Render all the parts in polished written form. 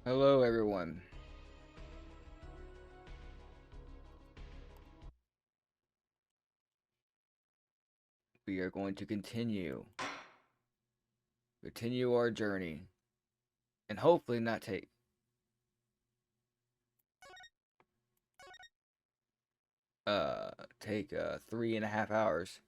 Hello, everyone. We are going to continue our journey, and hopefully not take 3.5 hours.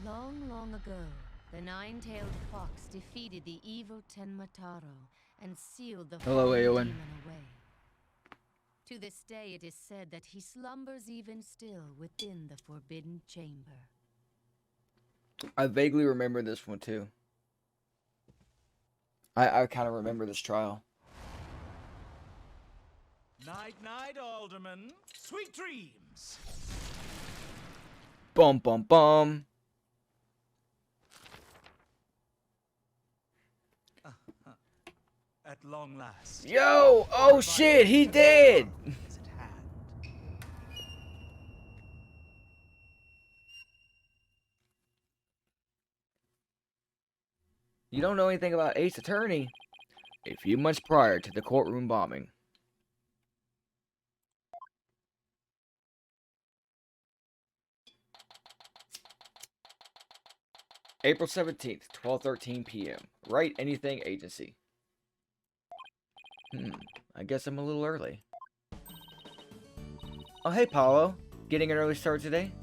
Long, long ago, the nine-tailed fox defeated the evil Tenmataro and sealed the Hello, fallen Eowyn. demon away. To this day, it is said that he slumbers even still within the Forbidden Chamber. I vaguely remember this one too. I kind of remember this trial. Night, night, Alderman. Sweet dreams. Bum bum bum. At long last. Yo! Oh shit! He did. Is at hand. You don't know anything about Ace Attorney? A few months prior to the courtroom bombing. April 17th, 12:13 p.m. Write Anything Agency. I guess I'm a little early. Oh, hey, Paulo. Getting an early start today?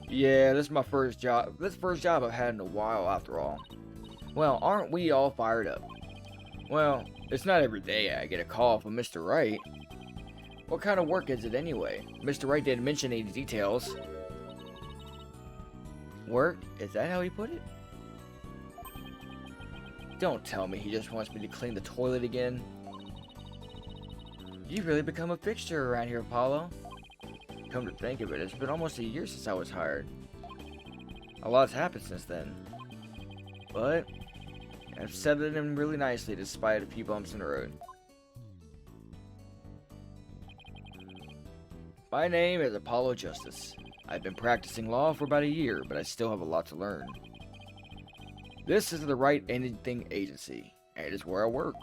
Yeah, this is my first job. This is the first job I've had in a while, after all. Well, aren't we all fired up? Well, it's not every day I get a call from Mr. Wright. What kind of work is it anyway? Mr. Wright didn't mention any details. Work? Is that how he put it? Don't tell me he just wants me to clean the toilet again. You've really become a fixture around here, Apollo. Come to think of it, it's been almost a year since I was hired. A lot's happened since then. But I've settled in really nicely despite a few bumps in the road. My name is Apollo Justice. I've been practicing law for about a year, but I still have a lot to learn. This is the Write Anything Agency, and it is where I work.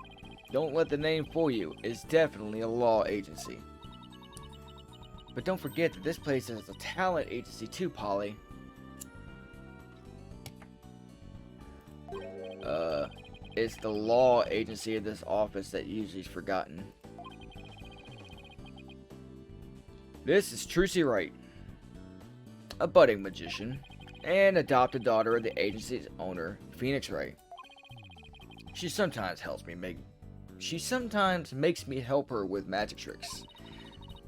Don't let the name fool you, it's definitely a law agency. But don't forget that this place is a talent agency too, Polly. It's the law agency of this office that usually is forgotten. This is Trucy Wright, a budding magician, and adopted daughter of the agency's owner, Phoenix Wright. She sometimes makes me help her with magic tricks.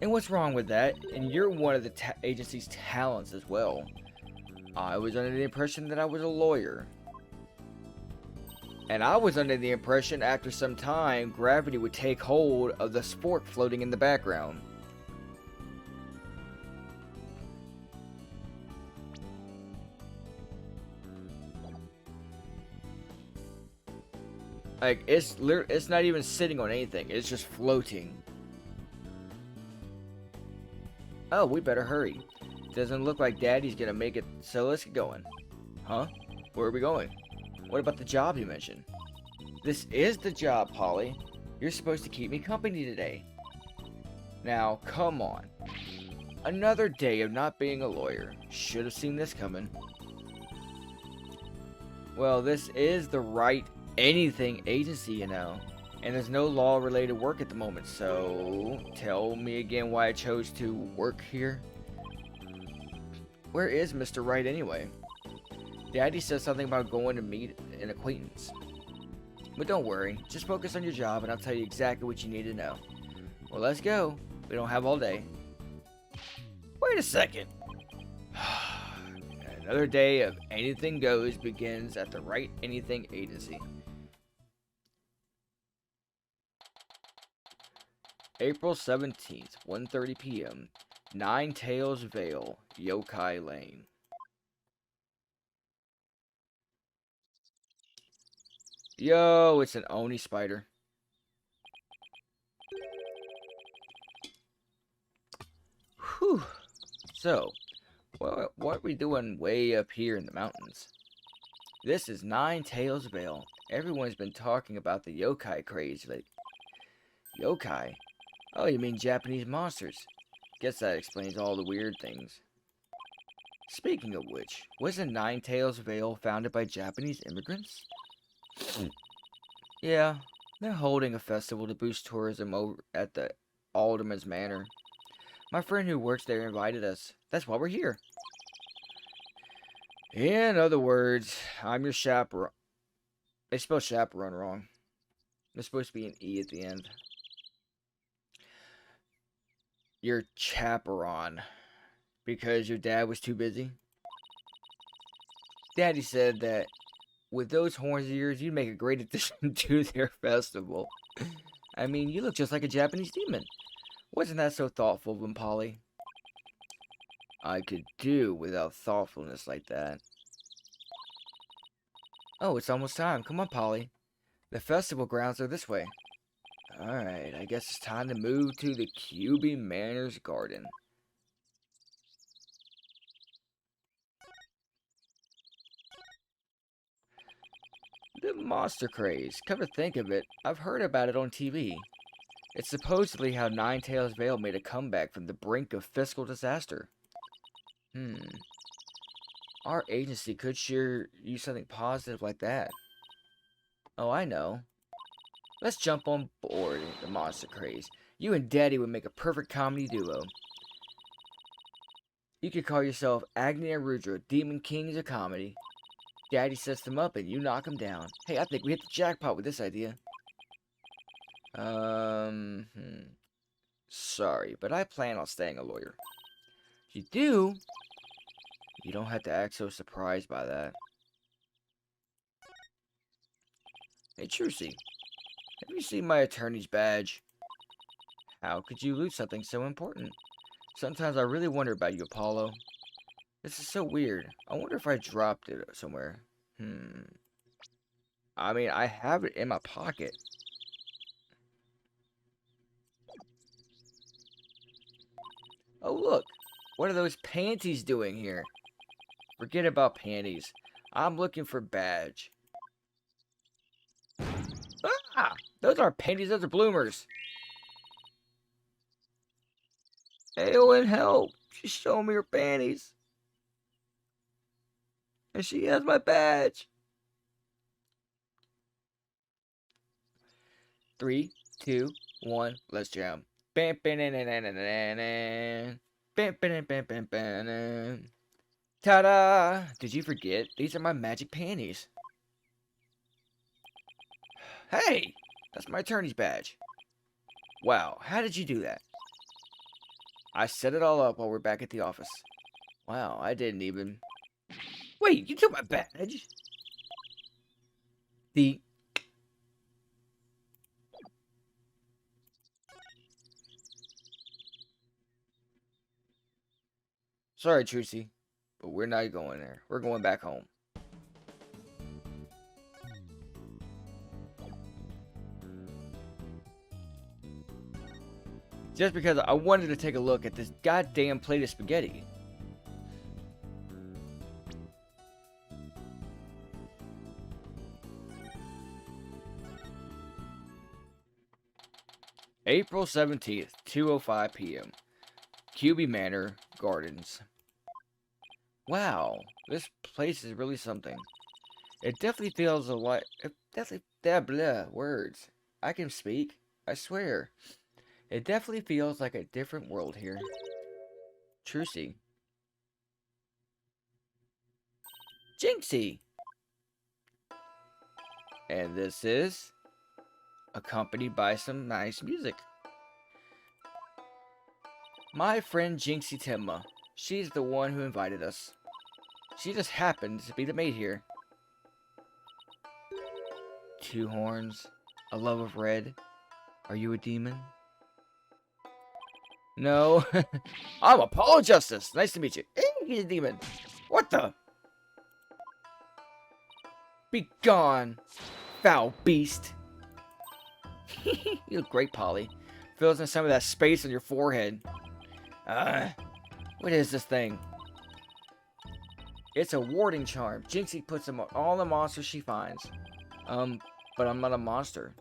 And what's wrong with that? And you're one of the agency's talents as well. I was under the impression that I was a lawyer. And I was under the impression after some time, gravity would take hold of the spork floating in the background. Like, it's not even sitting on anything, it's just floating. Oh, we better hurry. Doesn't look like Daddy's gonna make it, so let's get going. Huh? Where are we going? What about the job you mentioned? This is the job, Polly. You're supposed to keep me company today. Now, come on. Another day of not being a lawyer. Should have seen this coming. Well, this is the Write Anything Agency, you know. And there's no law-related work at the moment, so tell me again why I chose to work here. Where is Mr. Wright anyway? Daddy says something about going to meet an acquaintance. But don't worry, just focus on your job and I'll tell you exactly what you need to know. Well, let's go. We don't have all day. Wait a second. Another day of Anything Goes begins at the Right Anything Agency. April 17th, 1:30 p.m. Nine Tails Vale, Yokai Lane. Yo, it's an Oni spider. Whew. So, what are we doing way up here in the mountains? This is Nine Tails Vale. Everyone's been talking about the yokai craze lately. Yokai? Oh, you mean Japanese monsters. Guess that explains all the weird things. Speaking of which, wasn't Nine Tails Vale founded by Japanese immigrants? Yeah, they're holding a festival to boost tourism over at the Alderman's Manor. My friend who works there invited us. That's why we're here. In other words, I'm your chaperone. They spell chaperone wrong. There's supposed to be an E at the end. Your chaperone. Because your dad was too busy? Daddy said that with those horns of yours, you'd make a great addition to their festival. I mean, you look just like a Japanese demon. Wasn't that so thoughtful of him, Polly? I could do without thoughtfulness like that. Oh, it's almost time. Come on, Polly. The festival grounds are this way. Alright, I guess it's time to move to the QB Manor's garden. The monster craze. Come to think of it, I've heard about it on TV. It's supposedly how Nine Tails Vale made a comeback from the brink of fiscal disaster. Our agency could sure use something positive like that. Oh, I know. Let's jump on board the monster craze. You and Daddy would make a perfect comedy duo. You could call yourself Agni and Rudra, Demon Kings of Comedy. Daddy sets them up and you knock them down. Hey, I think we hit the jackpot with this idea. Sorry, but I plan on staying a lawyer. You do? You don't have to act so surprised by that. Hey, Trucy, have you seen my attorney's badge? How could you lose something so important? Sometimes I really wonder about you, Apollo. This is so weird. I wonder if I dropped it somewhere. I mean, I have it in my pocket. Oh, look. What are those panties doing here? Forget about panties. I'm looking for badge. Ah! Those aren't panties, those are bloomers. Aowen, help. She's showing me her panties. And she has my badge. 3, 2, 1, let's jam. Ta-da! Did you forget? These are my magic panties. Hey! That's my attorney's badge. Wow, how did you do that? I set it all up while we're back at the office. Wow, I didn't even... Wait, you took my badge? Sorry, Trucy, but we're not going there. We're going back home. Just because I wanted to take a look at this goddamn plate of spaghetti. April 17th, 2:05 p.m. QB Manor Gardens. Wow, this place is really something. It definitely feels a lot. Words. I can speak. I swear. It definitely feels like a different world here. Trucy. Jinxie. And this is accompanied by some nice music. My friend Jinxie Tenma. She's the one who invited us. She just happened to be the mate here. 2 horns, a love of red. Are you a demon? No. I'm Apollo Justice. Nice to meet you. He's a demon. What the? Be gone, foul beast. You look great, Polly. Fills in some of that space on your forehead. What is this thing? It's a warding charm. Jinxie puts them on all the monsters she finds. But I'm not a monster.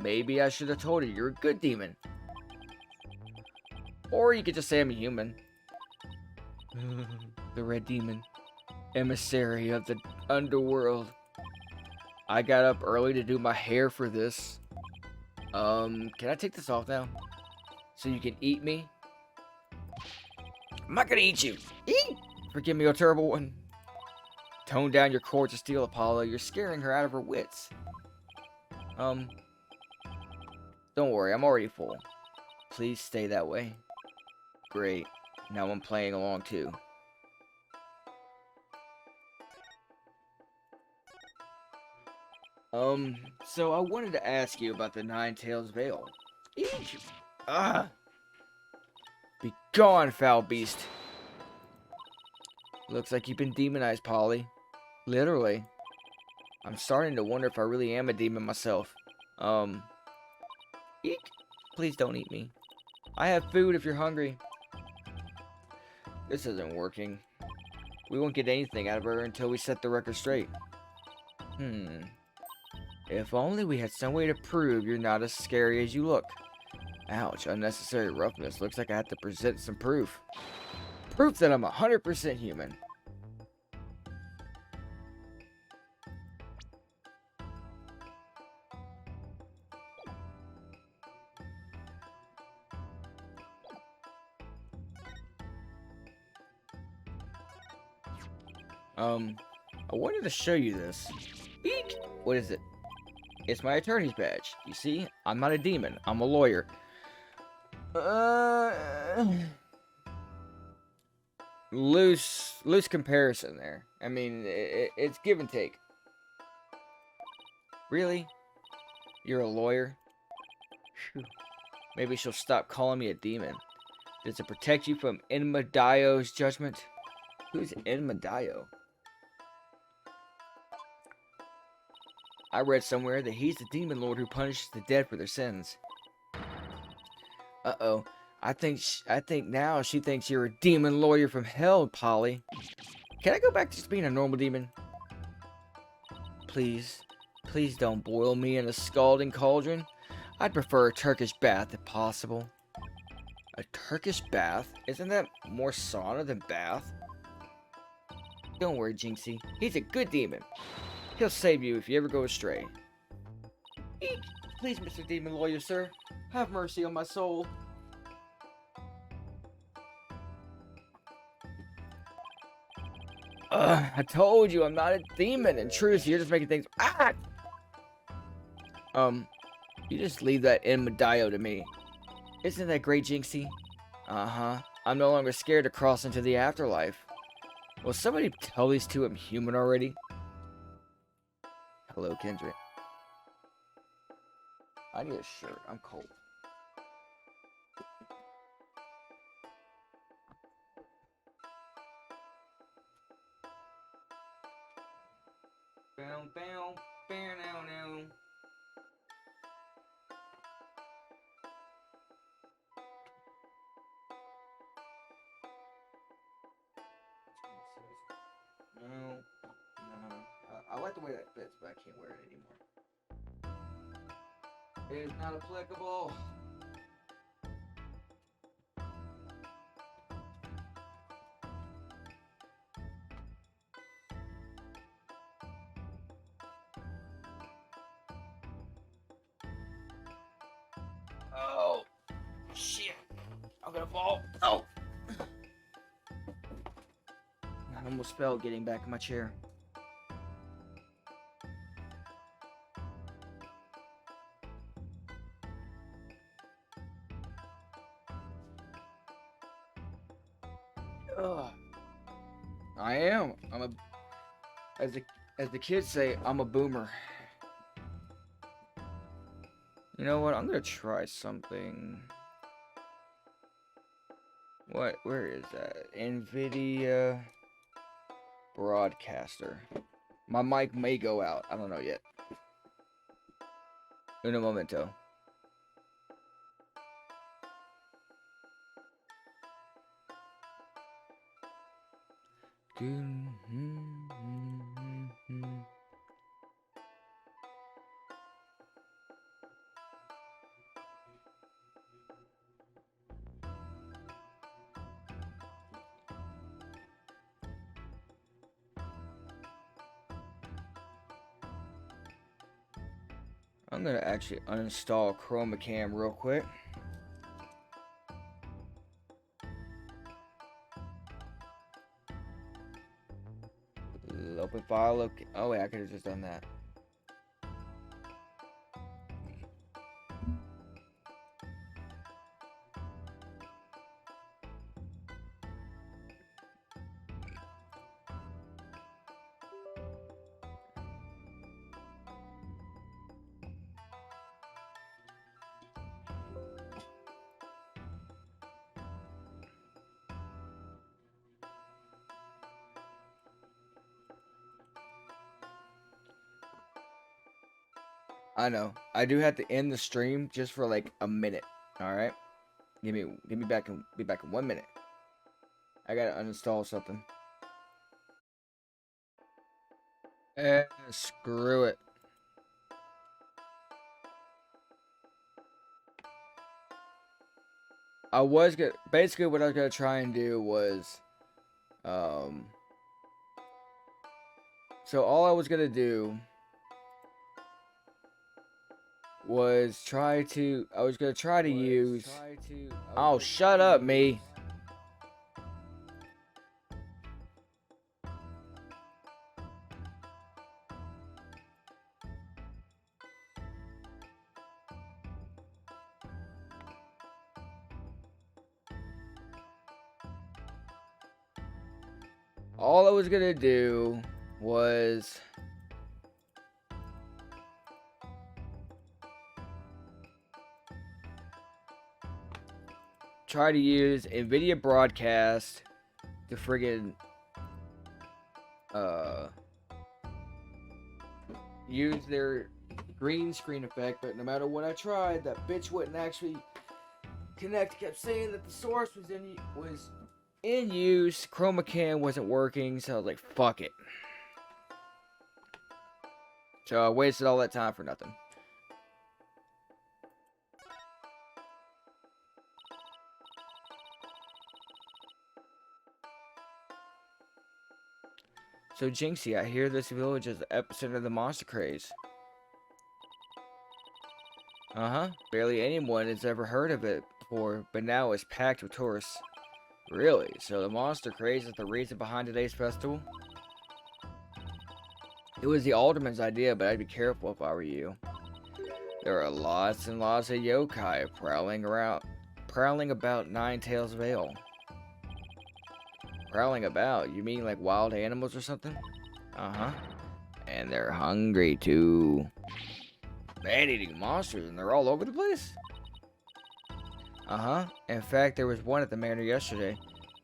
Maybe I should have told her you're a good demon. Or you could just say I'm a human. The Red Demon. Emissary of the underworld. I got up early to do my hair for this. Can I take this off now? So you can eat me? I'm not gonna eat you. Eat! Forgive me, a terrible one. Tone down your courage of steel, Apollo. You're scaring her out of her wits. Don't worry, I'm already full. Please stay that way. Great. Now I'm playing along too. So I wanted to ask you about the Nine-Tails Veil. Eek! Be gone, foul beast. Looks like you've been demonized, Polly. Literally. I'm starting to wonder if I really am a demon myself. Eek! Please don't eat me. I have food if you're hungry. This isn't working. We won't get anything out of her until we set the record straight. If only we had some way to prove you're not as scary as you look. Ouch, unnecessary roughness. Looks like I have to present some proof. Proof that I'm 100% human. I wanted to show you this. Eek! What is it? It's my attorney's badge. You see, I'm not a demon. I'm a lawyer. Loose comparison there. I mean, it's give and take. Really? You're a lawyer? Phew. Maybe she'll stop calling me a demon. Does it protect you from Enmadaio's judgment? Who's Enmadaio? I read somewhere that he's the demon lord who punishes the dead for their sins. Uh-oh. I think now she thinks you're a demon lawyer from hell, Polly. Can I go back to just being a normal demon? Please. Please don't boil me in a scalding cauldron. I'd prefer a Turkish bath if possible. A Turkish bath? Isn't that more sauna than bath? Don't worry, Jinxie. He's a good demon. He'll save you if you ever go astray. Eek! Please, Mr. Demon Lawyer, sir. Have mercy on my soul. I told you I'm not a demon. In truth, you're just making things... Ah! You just leave that Enmadaio to me. Isn't that great, Jinxie? Uh-huh. I'm no longer scared to cross into the afterlife. Will somebody tell these two I'm human already? Hello, Kendrick. I need a shirt. I'm cold. Bow, bow, bow, now, now. No. I like the way that fits, but I can't wear it anymore. It is not applicable. Oh, shit. I'm gonna fall. Oh. I almost fell getting back in my chair. Ugh. I am. As the kids say, I'm a boomer. You know what? I'm gonna try something. Where is that? NVIDIA Broadcaster. My mic may go out. I don't know yet. Uno momento. I'm gonna actually uninstall ChromaCam real quick. Open file. Okay. Oh wait, I could have just done that. I know. I do have to end the stream just for like a minute. All right. Give me back in be back in 1 minute. I gotta uninstall something. Screw it. I was gonna basically what I was gonna try and do was so all I was gonna do was try to use oh shut up me. All I was gonna do was try to use NVIDIA Broadcast to friggin' use their green screen effect, but no matter what I tried, that bitch wouldn't actually connect. It kept saying that the source was in use, ChromaCam wasn't working, so I was like, fuck it. So I wasted all that time for nothing. So Jinxie, I hear this village is the epicenter of the monster craze. Barely anyone has ever heard of it before, but now it's packed with tourists. Really? So the monster craze is the reason behind today's festival? It was the alderman's idea, but I'd be careful if I were you. There are lots and lots of yokai prowling about Nine-Tails Vale. Prowling about? You mean like wild animals or something? And they're hungry too. Man-eating monsters, and they're all over the place? In fact, there was one at the manor yesterday.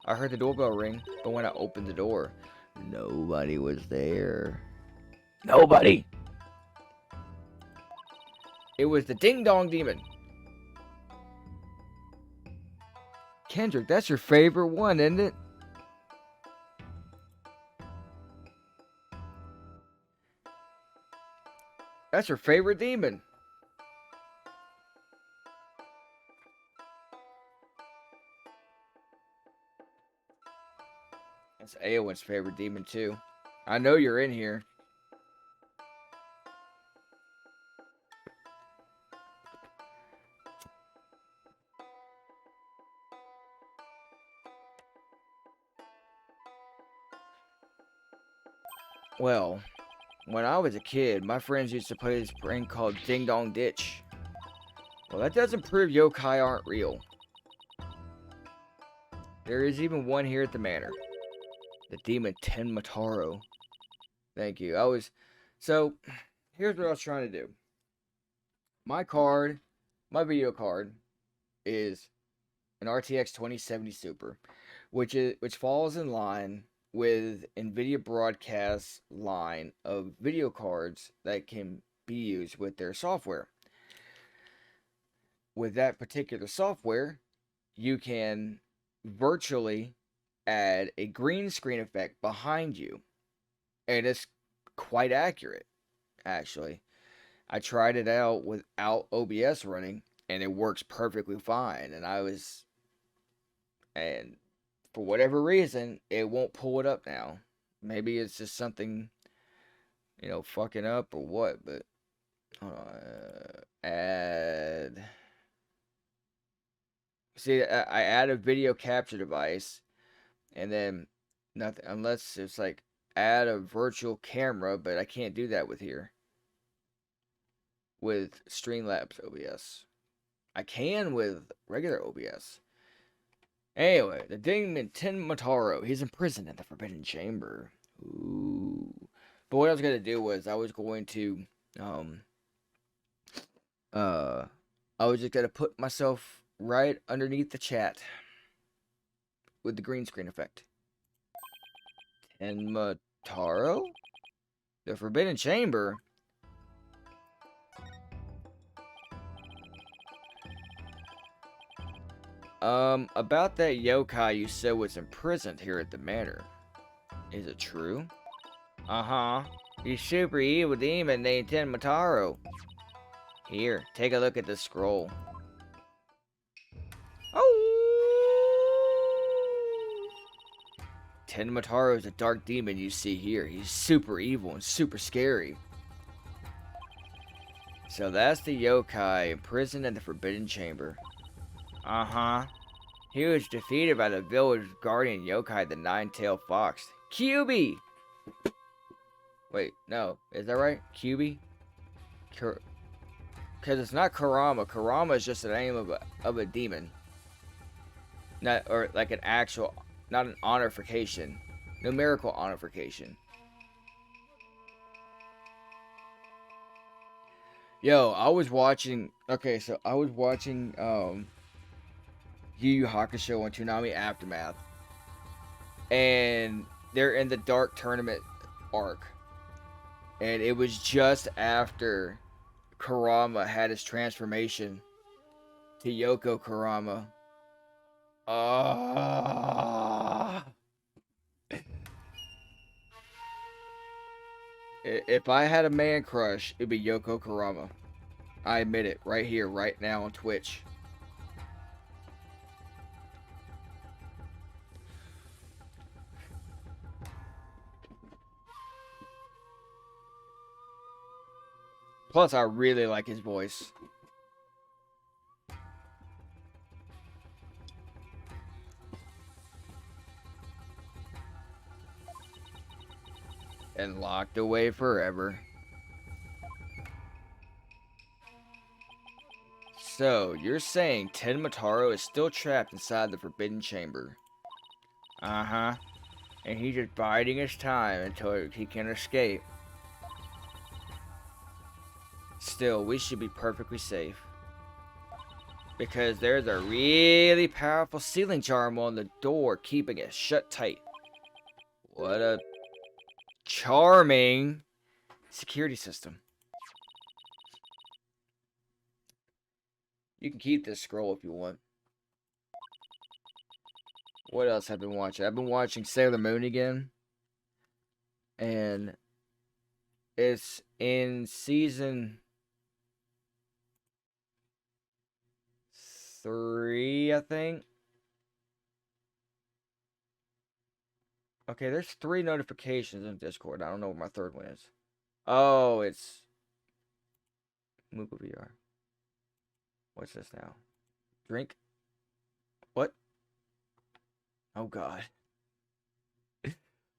I heard the doorbell ring, but when I opened the door, nobody was there. Nobody! It was the Ding Dong Demon. Kendrick, that's your favorite one, isn't it? That's your favorite demon. That's Aowen's favorite demon too. I know you're in here. Well, when I was a kid, my friends used to play this prank called Ding Dong Ditch. Well, that doesn't prove yokai aren't real. There is even one here at the manor. The Demon Tenmataro. Thank you. So, here's what I was trying to do. My card, my video card, is an RTX 2070 Super, which falls in line with Nvidia Broadcast line of video cards that can be used with their software. With that particular software, you can virtually add a green screen effect behind you, and it's quite accurate, actually. I tried it out without OBS running, and it works perfectly fine. And for whatever reason, it won't pull it up now. Maybe it's just something, fucking up or what. But add. See, I add a video capture device, and then nothing unless it's like add a virtual camera, but I can't do that with here. With Streamlabs OBS. I can with regular OBS. Anyway, the Demon Tenmataro, he's imprisoned in the Forbidden Chamber. Ooh. But what I was going to do was I was just going to put myself right underneath the chat with the green screen effect. Tenmataro? The Forbidden Chamber? About that yokai you said was imprisoned here at the manor. Is it true? Uh-huh. He's super evil demon named Tenmataro. Here, take a look at the scroll. Oh! Tenmataro is a dark demon you see here. He's super evil and super scary. So that's the yokai imprisoned in the Forbidden Chamber. Uh-huh. He was defeated by the village guardian yokai, the Nine-Tailed Fox. Kyubi! Wait, no. Is that right? Kyubi? Because it's not Kurama. Kurama is just the name of a demon. Not, or like an actual, not an honorification. Numerical honorification. Yo, I was watching Yu Yu Hakusho on Toonami Aftermath, and they're in the Dark Tournament arc, and it was just after Kurama had his transformation to Yoko Kurama. If I had a man crush, it'd be Yoko Kurama. I admit it right here, right now on Twitch. Plus, I really like his voice. And locked away forever. So, you're saying Tenmataro is still trapped inside the Forbidden Chamber? Uh-huh. And he's just biding his time until he can escape. Still, we should be perfectly safe. Because there's a really powerful sealing charm on the door, keeping it shut tight. What a charming security system. You can keep this scroll if you want. What else have I been watching? I've been watching Sailor Moon again. And it's in season 3, I think. Okay, there's 3 notifications in Discord. I don't know what my third one is. Oh, it's Moogle VR. What's this now? Drink? What? Oh god.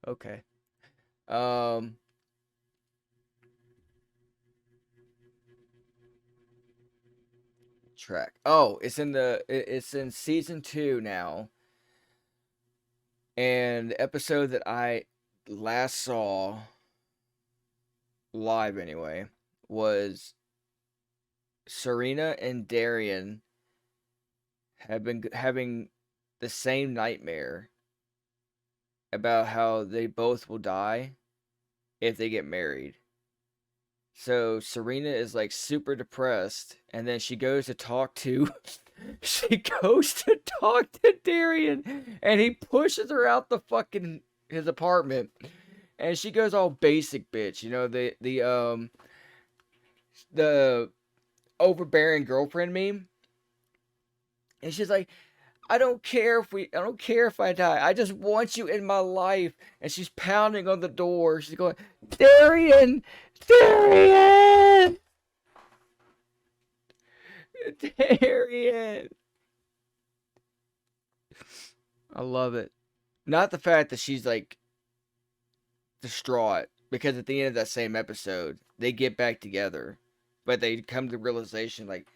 Okay. Track. Oh, it's in season 2 now. And the episode that I last saw live anyway was Serena and Darian have been having the same nightmare about how they both will die if they get married. So Serena is like super depressed, and then she goes to talk to Darian, and he pushes her out the fucking his apartment, and she goes all basic bitch, you know, the overbearing girlfriend meme, and she's like, I don't care if I die. I just want you in my life. And she's pounding on the door. She's going, Darian! Darian! Darian! I love it. Not the fact that she's like distraught, because at the end of that same episode, they get back together, but they come to the realization like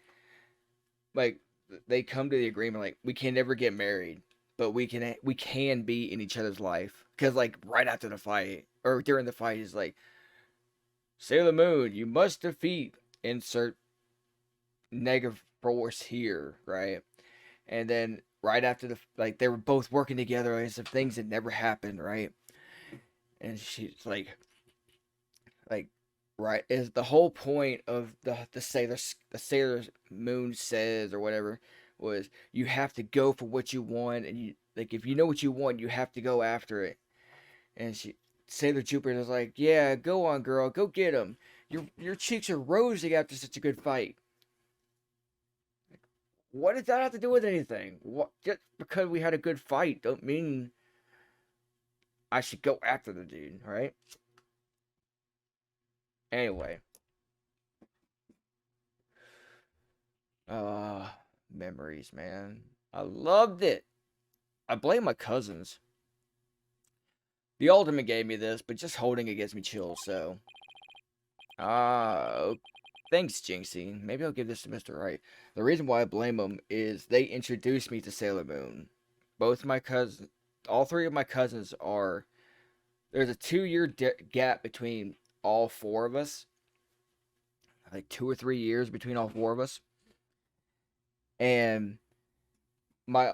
they come to the agreement like we can never get married, but we can be in each other's life. Because like right after the fight or during the fight, he's like, Sailor Moon, you must defeat insert negative force here, right? And then right after they were both working together as if things had never happened, right? And she's like right, is the whole point of the Sailor Moon says or whatever was you have to go for what you want, and you like if you know what you want, you have to go after it. And Sailor Jupiter was like, yeah, go on, girl, go get him. Your cheeks are rosy after such a good fight. What does that have to do with anything? What, just because we had a good fight don't mean I should go after the dude, right? Anyway. Memories, man. I loved it. I blame my cousins. The Ultimate gave me this, but just holding it gives me chills, so. Thanks, Jinxie. Maybe I'll give this to Mr. Right. The reason why I blame them is they introduced me to Sailor Moon. Both my cousins, all three of my cousins are. There's a 2-year gap between all four of us. Like 2 or 3 years between all four of us. And my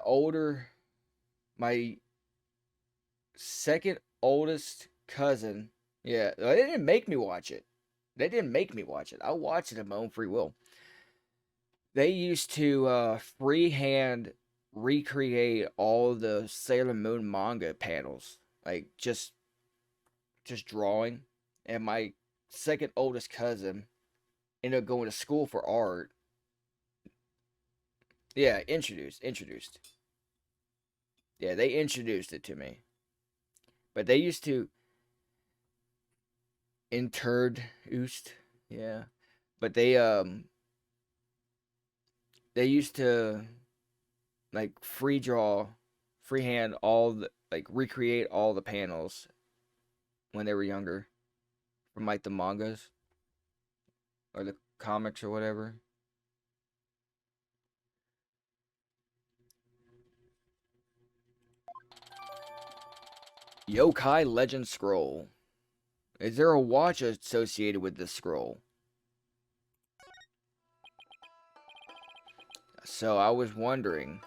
second oldest cousin, yeah, they didn't make me watch it. I watched it of my own free will. They used to freehand recreate all the Sailor Moon manga panels, like just drawing. And my second oldest cousin ended up going to school for art. Yeah, introduced. Yeah, they introduced it to me. But they used to introduced, yeah. But they used to like freehand all the recreate all the panels when they were younger from like the mangas or the comics or whatever. Yokai Legend Scroll. Is there a watch associated with this scroll? So I was wondering,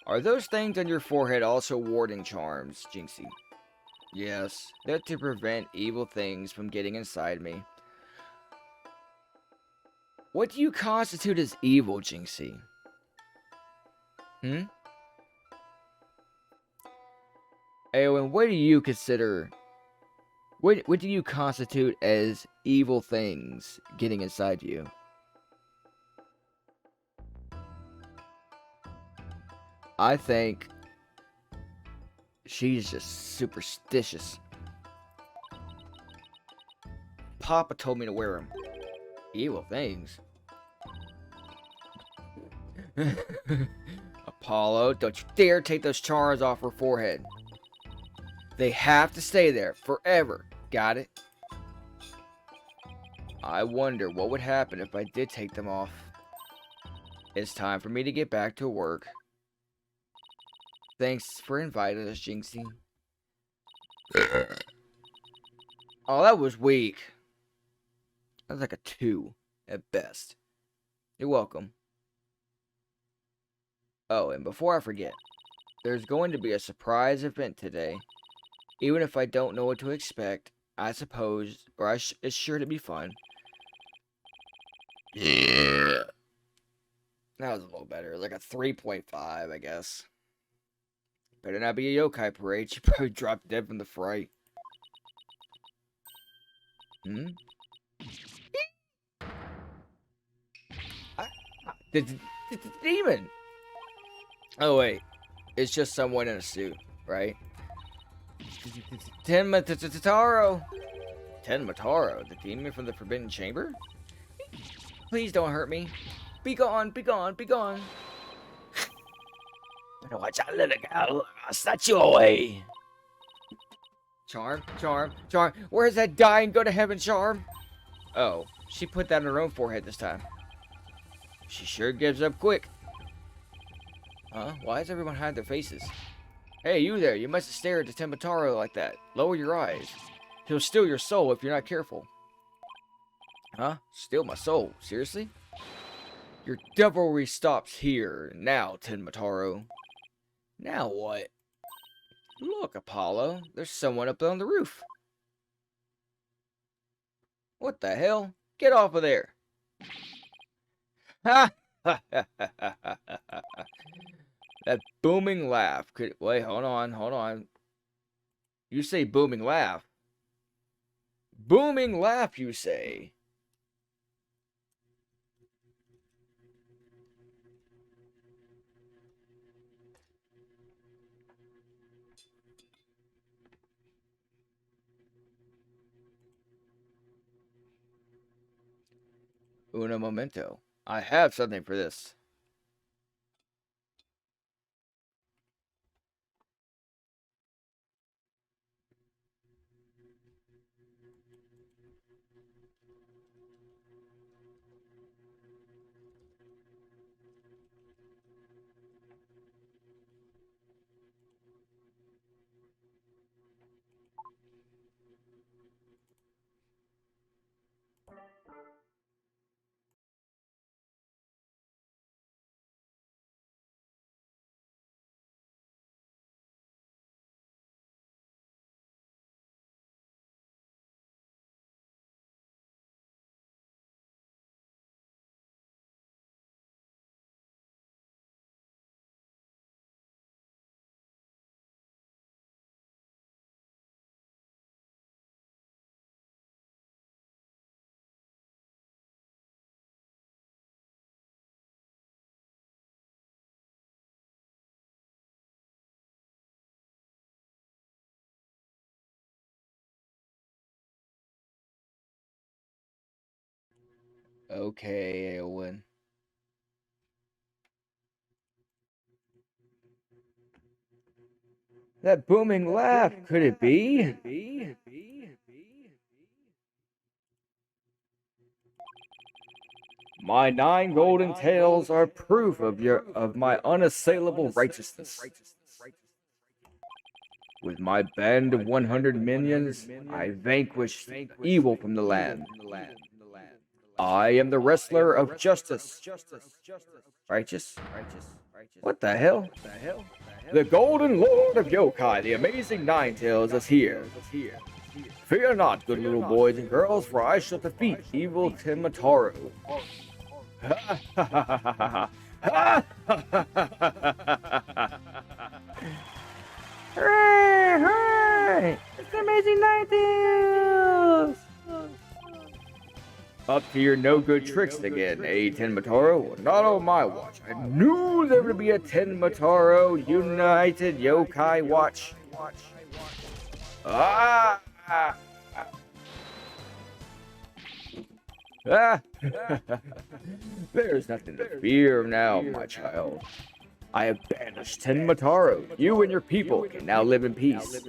are those things on your forehead also warding charms, Jinxie? Yes, they're to prevent evil things from getting inside me. What do you constitute as evil, Jinxie? And what do you consider... What do you constitute as evil things getting inside you? I think she's just superstitious. Papa told me to wear them. Evil things. Apollo, don't you dare take those charms off her forehead. They have to stay there forever. Got it? I wonder what would happen if I did take them off. It's time for me to get back to work. Thanks for inviting us, Jinxie. Oh, that was weak. That was like a 2 at best. You're welcome. Oh, and before I forget, there's going to be a surprise event today. Even if I don't know what to expect, I suppose, or it's sure to be fun. Yeah. That was a little better. Like a 3.5, I guess. Better not be a yokai parade. She probably dropped dead from the fright. Hmm? The demon! Oh, wait. It's just someone in a suit, right? Tenmataro! Tenmataro, the demon from the Forbidden Chamber? Please don't hurt me. Be gone, be gone, be gone. Watch out, little girl. I'll snatch you away. Charm, charm, charm. Where's that dying go to heaven charm? Oh, she put that on her own forehead this time. She sure gives up quick. Huh? Why does everyone hide their faces? Hey, you there. You mustn't stare at the Tembataro like that. Lower your eyes. He'll steal your soul if you're not careful. Huh? Steal my soul? Seriously? Your devilry stops here. Now, Tenmataro. Now what? Look, Apollo. There's someone up on the roof. What the hell? Get off of there. Ha! That booming laugh could... Wait, hold on, hold on. You say booming laugh. Booming laugh, you say. Uno momento. I have something for this. Okay, Eowyn. That booming laugh, could it be? My 9 golden tails are proof of my unassailable righteousness. With my band of 100 minions, I vanquished evil from the land. I am the wrestler of justice. Righteous? What the hell? The Golden Lord of Yokai, the amazing Ninetales, is here. Fear not, good little boys and girls, for I shall defeat evil Tenmataro. Hooray! Hooray! It's the amazing Ninetales! Up to your no-good tricks again, eh, Tenmataro? Not on my watch. I knew there would be a Tenmataro United Yokai Watch. Ah! Ah! There's nothing to fear now, my child. I have banished Tenmataro. You and your people can now live in peace.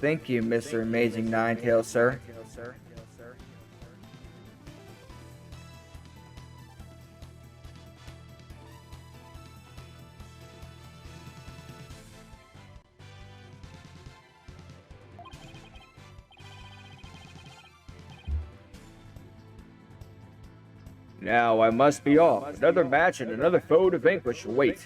Thank you, Mr. Amazing Ninetales, sir. Now I must be off. Another match and another foe to vanquish. Wait.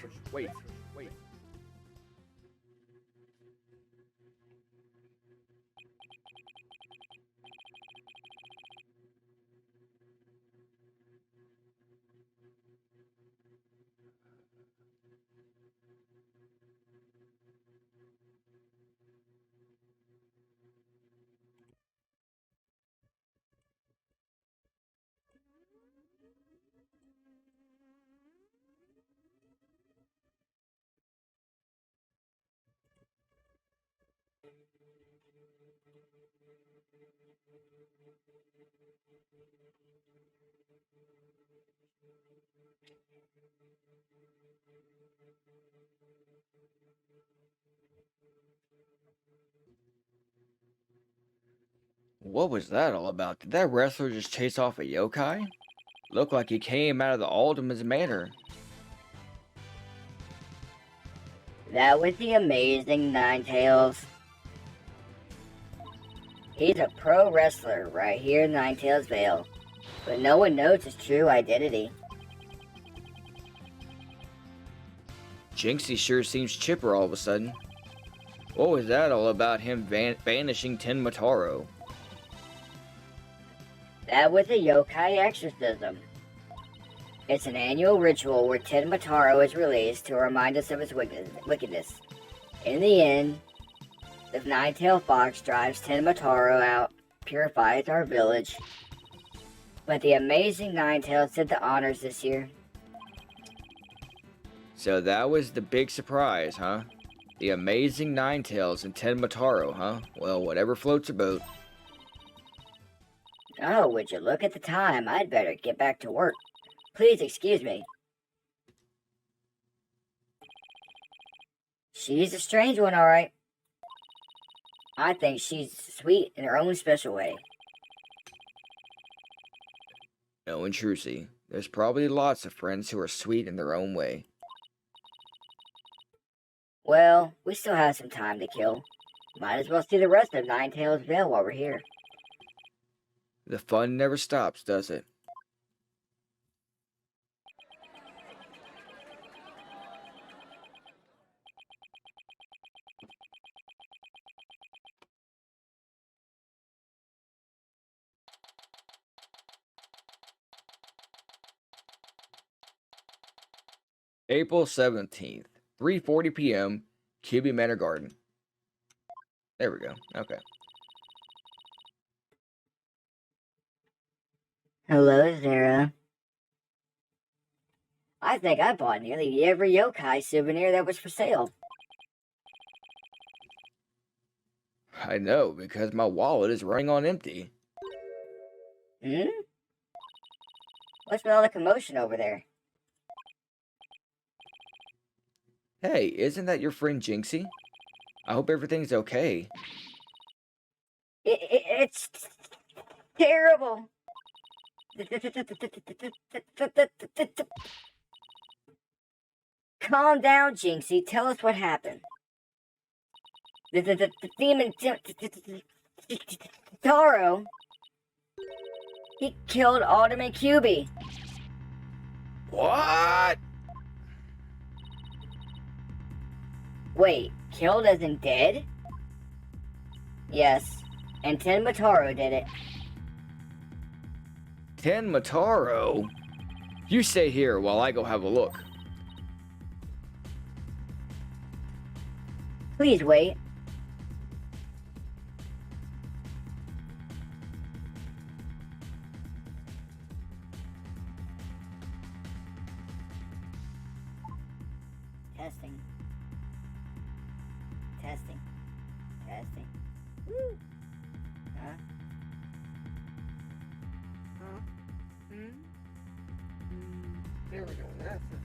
What was that all about? Did that wrestler just chase off a yokai? Looked like he came out of the Alderman's Manor. That was the amazing Ninetales. He's a pro wrestler right here in Ninetales Vale, but no one knows his true identity. Jinxie sure seems chipper all of a sudden. What was that all about him banishing Ten Mataro? That was a yokai exorcism. It's an annual ritual where Ten Mataro is released to remind us of his wickedness. In the end, the Nine-Tailed Fox drives Ten Mataro out, purifies our village. But the amazing Ninetales did the honors this year. So that was the big surprise, huh? The amazing Ninetales and Ten Mataro, huh? Well, whatever floats your boat. Oh, would you look at the time? I'd better get back to work. Please excuse me. She's a strange one, all right. I think she's sweet in her own special way. No, Intrusi. There's probably lots of friends who are sweet in their own way. Well, we still have some time to kill. Might as well see the rest of Ninetales Vale while we're here. The fun never stops, does it? April 17th, 3:40 p.m., Cuby Manor Garden. There we go. Okay. Hello, Zara. I think I bought nearly every yokai souvenir that was for sale. I know, because my wallet is running on empty. Hmm? What's with all the commotion over there? Hey, isn't that your friend Jinxie? I hope everything's okay. It's terrible. Calm down, Jinxie. Tell us what happened. The demon Taro. He killed Alderman Cuby. What? Wait, killed as in dead? Yes, and Ten Mataro did it. Ten Mataro? You stay here while I go have a look. Please wait. Testing. Testing. Testing. Woo. Huh? Huh? There we go. That's it.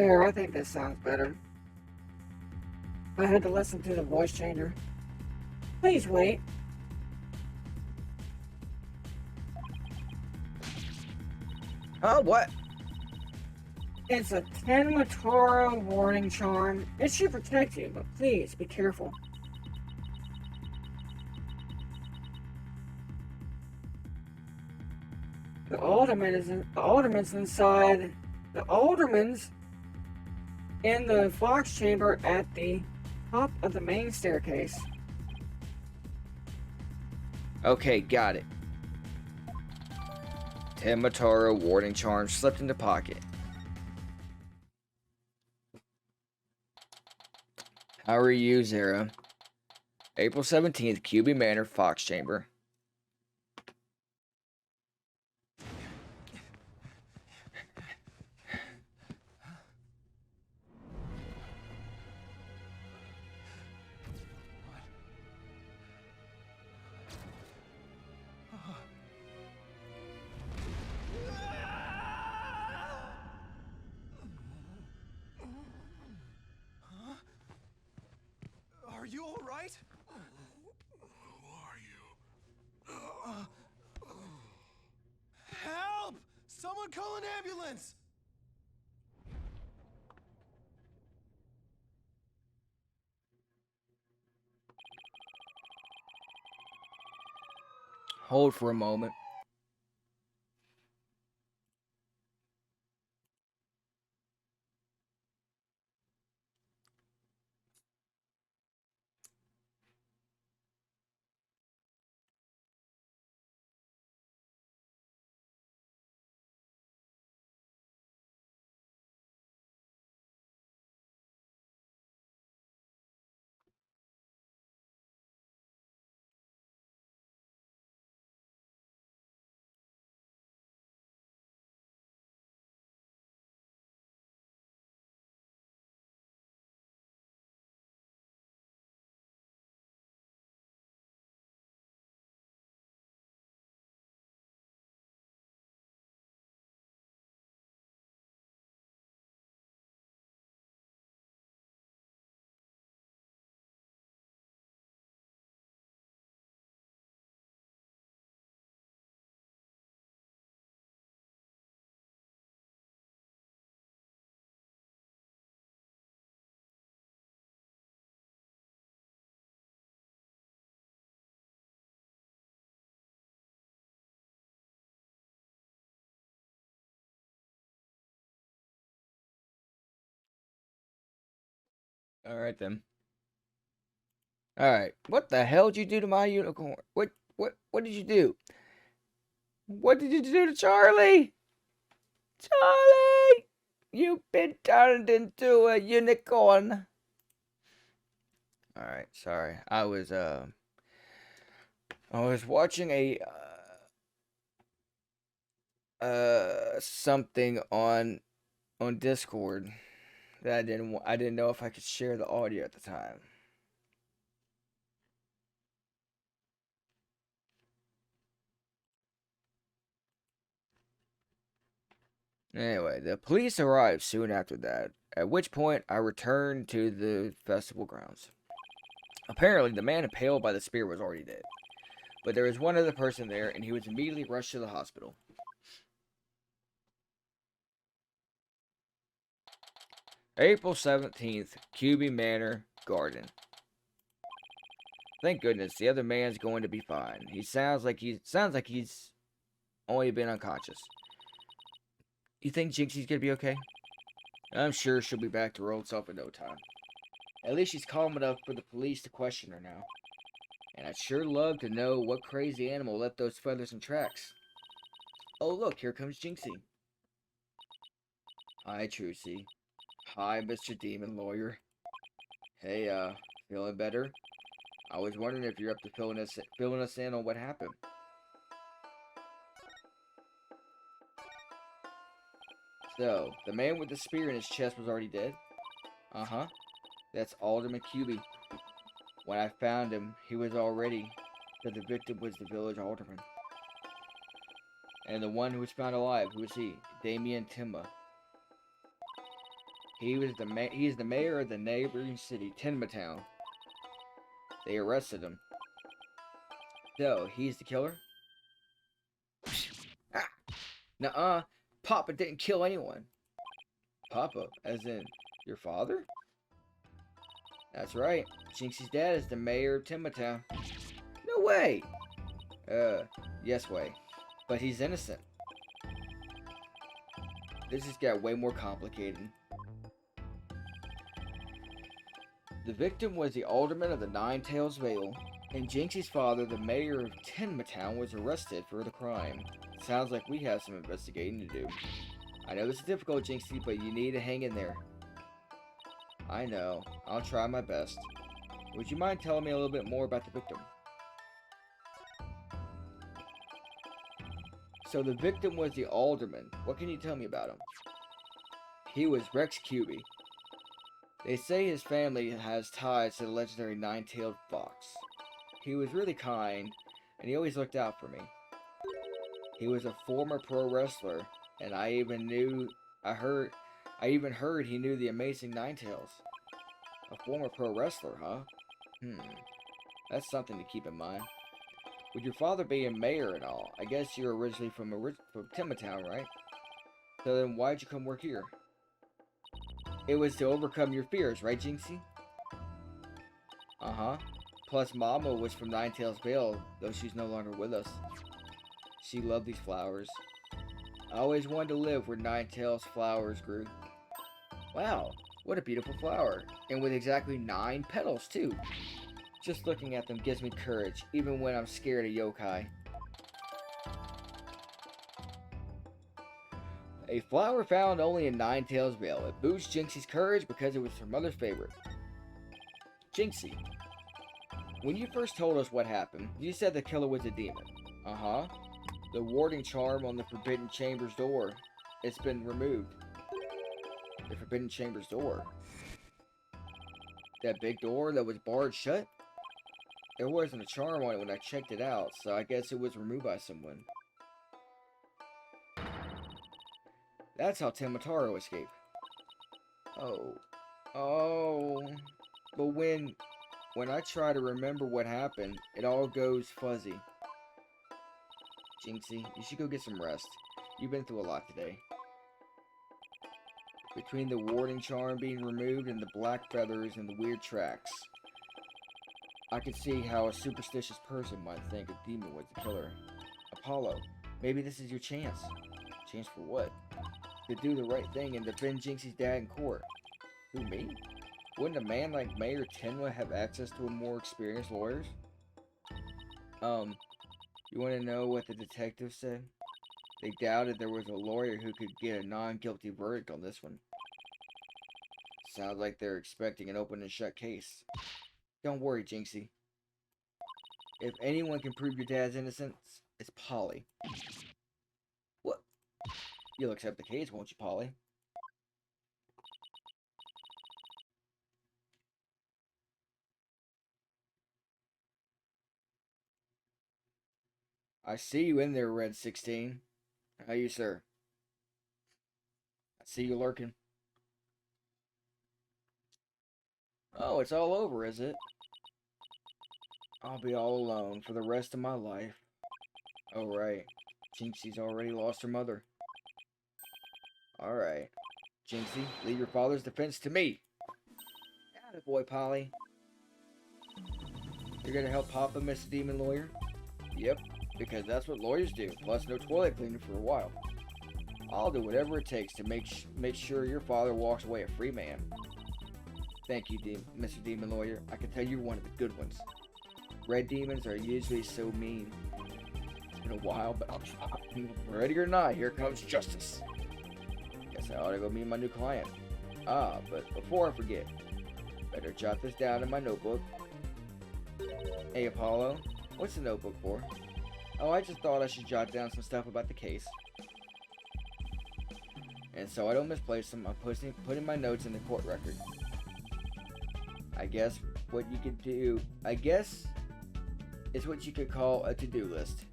There, I think this sounds better. I had to listen to the voice changer. Please wait. Huh? What? It's a Tenmatoro warning charm. It should protect you, but please be careful. The alderman's inside. The alderman's in the Fox chamber at the top of the main staircase. Okay, got it. Tenmatoro warning charm slipped into pocket. How are you, Zara? April 17th, QB Manor, Fox Chamber. Are you all right? Who are you? Help! Someone call an ambulance! Hold for a moment. Alright then. Alright. What the hell did you do to my unicorn? What did you do? What did you do to Charlie? Charlie! You've been turned into a unicorn. Alright, sorry. I was watching a something on Discord that I didn't know if I could share the audio at the time. Anyway, the police arrived soon after that, at which point I returned to the festival grounds. Apparently, the man impaled by the spear was already dead, but there was one other person there, and he was immediately rushed to the hospital. April 17th, QB Manor Garden. Thank goodness, the other man's going to be fine. He sounds like he's only been unconscious. You think Jinxie's gonna be okay? I'm sure she'll be back to her old self in no time. At least she's calm enough for the police to question her now. And I'd sure love to know what crazy animal left those feathers and tracks. Oh look, here comes Jinxie. Hi, Trucy. Hi, Mr. Demon Lawyer. Hey, feeling better? I was wondering if you're up to filling us in on what happened. So, the man with the spear in his chest was already dead? Uh-huh. That's Alderman QB. When I found him, he was already that the victim was the village alderman. And the one who was found alive, who was he? Damien Timba. He is the mayor of the neighboring city, Tenma. They arrested him. So, he's the killer? Ah! Nuh-uh. Papa didn't kill anyone. Papa? As in, your father? That's right. Jinxie's dad is the mayor of Tenma. No way! Yes way. But he's innocent. This has got way more complicated. The victim was the alderman of the Nine Tails Vale, and Jinxie's father, the mayor of Tenma, was arrested for the crime. Sounds like we have some investigating to do. I know this is difficult, Jinxie, but you need to hang in there. I know. I'll try my best. Would you mind telling me a little bit more about the victim? So the victim was the alderman. What can you tell me about him? He was Rex Cuby. They say his family has ties to the legendary nine-tailed fox. He was really kind, and he always looked out for me. He was a former pro wrestler, and I even heard he knew the amazing Ninetales. A former pro wrestler, huh? That's something to keep in mind. With your father being mayor and all, I guess you're originally from Tenma, right? So then why'd you come work here? It was to overcome your fears, right, Jinxie? Uh-huh. Plus, Mama was from Ninetales Vale, though she's no longer with us. She loved these flowers. I always wanted to live where Ninetales flowers grew. Wow, what a beautiful flower. And with exactly 9 petals, too. Just looking at them gives me courage, even when I'm scared of yokai. A flower found only in Ninetales Vale. It boosts Jinxie's courage because it was her mother's favorite. Jinxie, when you first told us what happened, you said the killer was a demon. Uh-huh. The warding charm on the Forbidden Chamber's door. It's been removed. The Forbidden Chamber's door. That big door that was barred shut? There wasn't a charm on it when I checked it out, so I guess it was removed by someone. That's how Tenma escaped. Oh. But when I try to remember what happened, it all goes fuzzy. Jinxie, you should go get some rest. You've been through a lot today. Between the warding charm being removed and the black feathers and the weird tracks, I could see how a superstitious person might think a demon was the killer. Apollo, maybe this is your chance. Chance for what? To do the right thing and defend Jinxie's dad in court. Who, me? Wouldn't a man like Mayor Tenma have access to more experienced lawyers? You want to know what the detective said? They doubted there was a lawyer who could get a non-guilty verdict on this one. Sounds like they're expecting an open and shut case. Don't worry, Jinxie. If anyone can prove your dad's innocence, it's Polly. What? You'll accept the case, won't you, Polly? I see you in there, Red 16. How you, sir? I see you lurking. Oh, it's all over, is it? I'll be all alone for the rest of my life. Oh, right. Jinxie's already lost her mother. Alright. Jinxie, leave your father's defense to me. Attaboy, Polly. You're gonna help Papa, Mr. Demon Lawyer? Yep, because that's what lawyers do, plus no toilet cleaner for a while. I'll do whatever it takes to make sure your father walks away a free man. Thank you, Mr. Demon Lawyer. I can tell you're one of the good ones. Red demons are usually so mean. It's been a while, but I'll try. Ready or not, here comes justice. Guess I ought to go meet my new client. But before I forget, better jot this down in my notebook. Hey, Apollo, what's the notebook for? Oh, I just thought I should jot down some stuff about the case. And so I don't misplace them, I'm putting my notes in the court record. I guess what you could do, is what you could call a to-do list.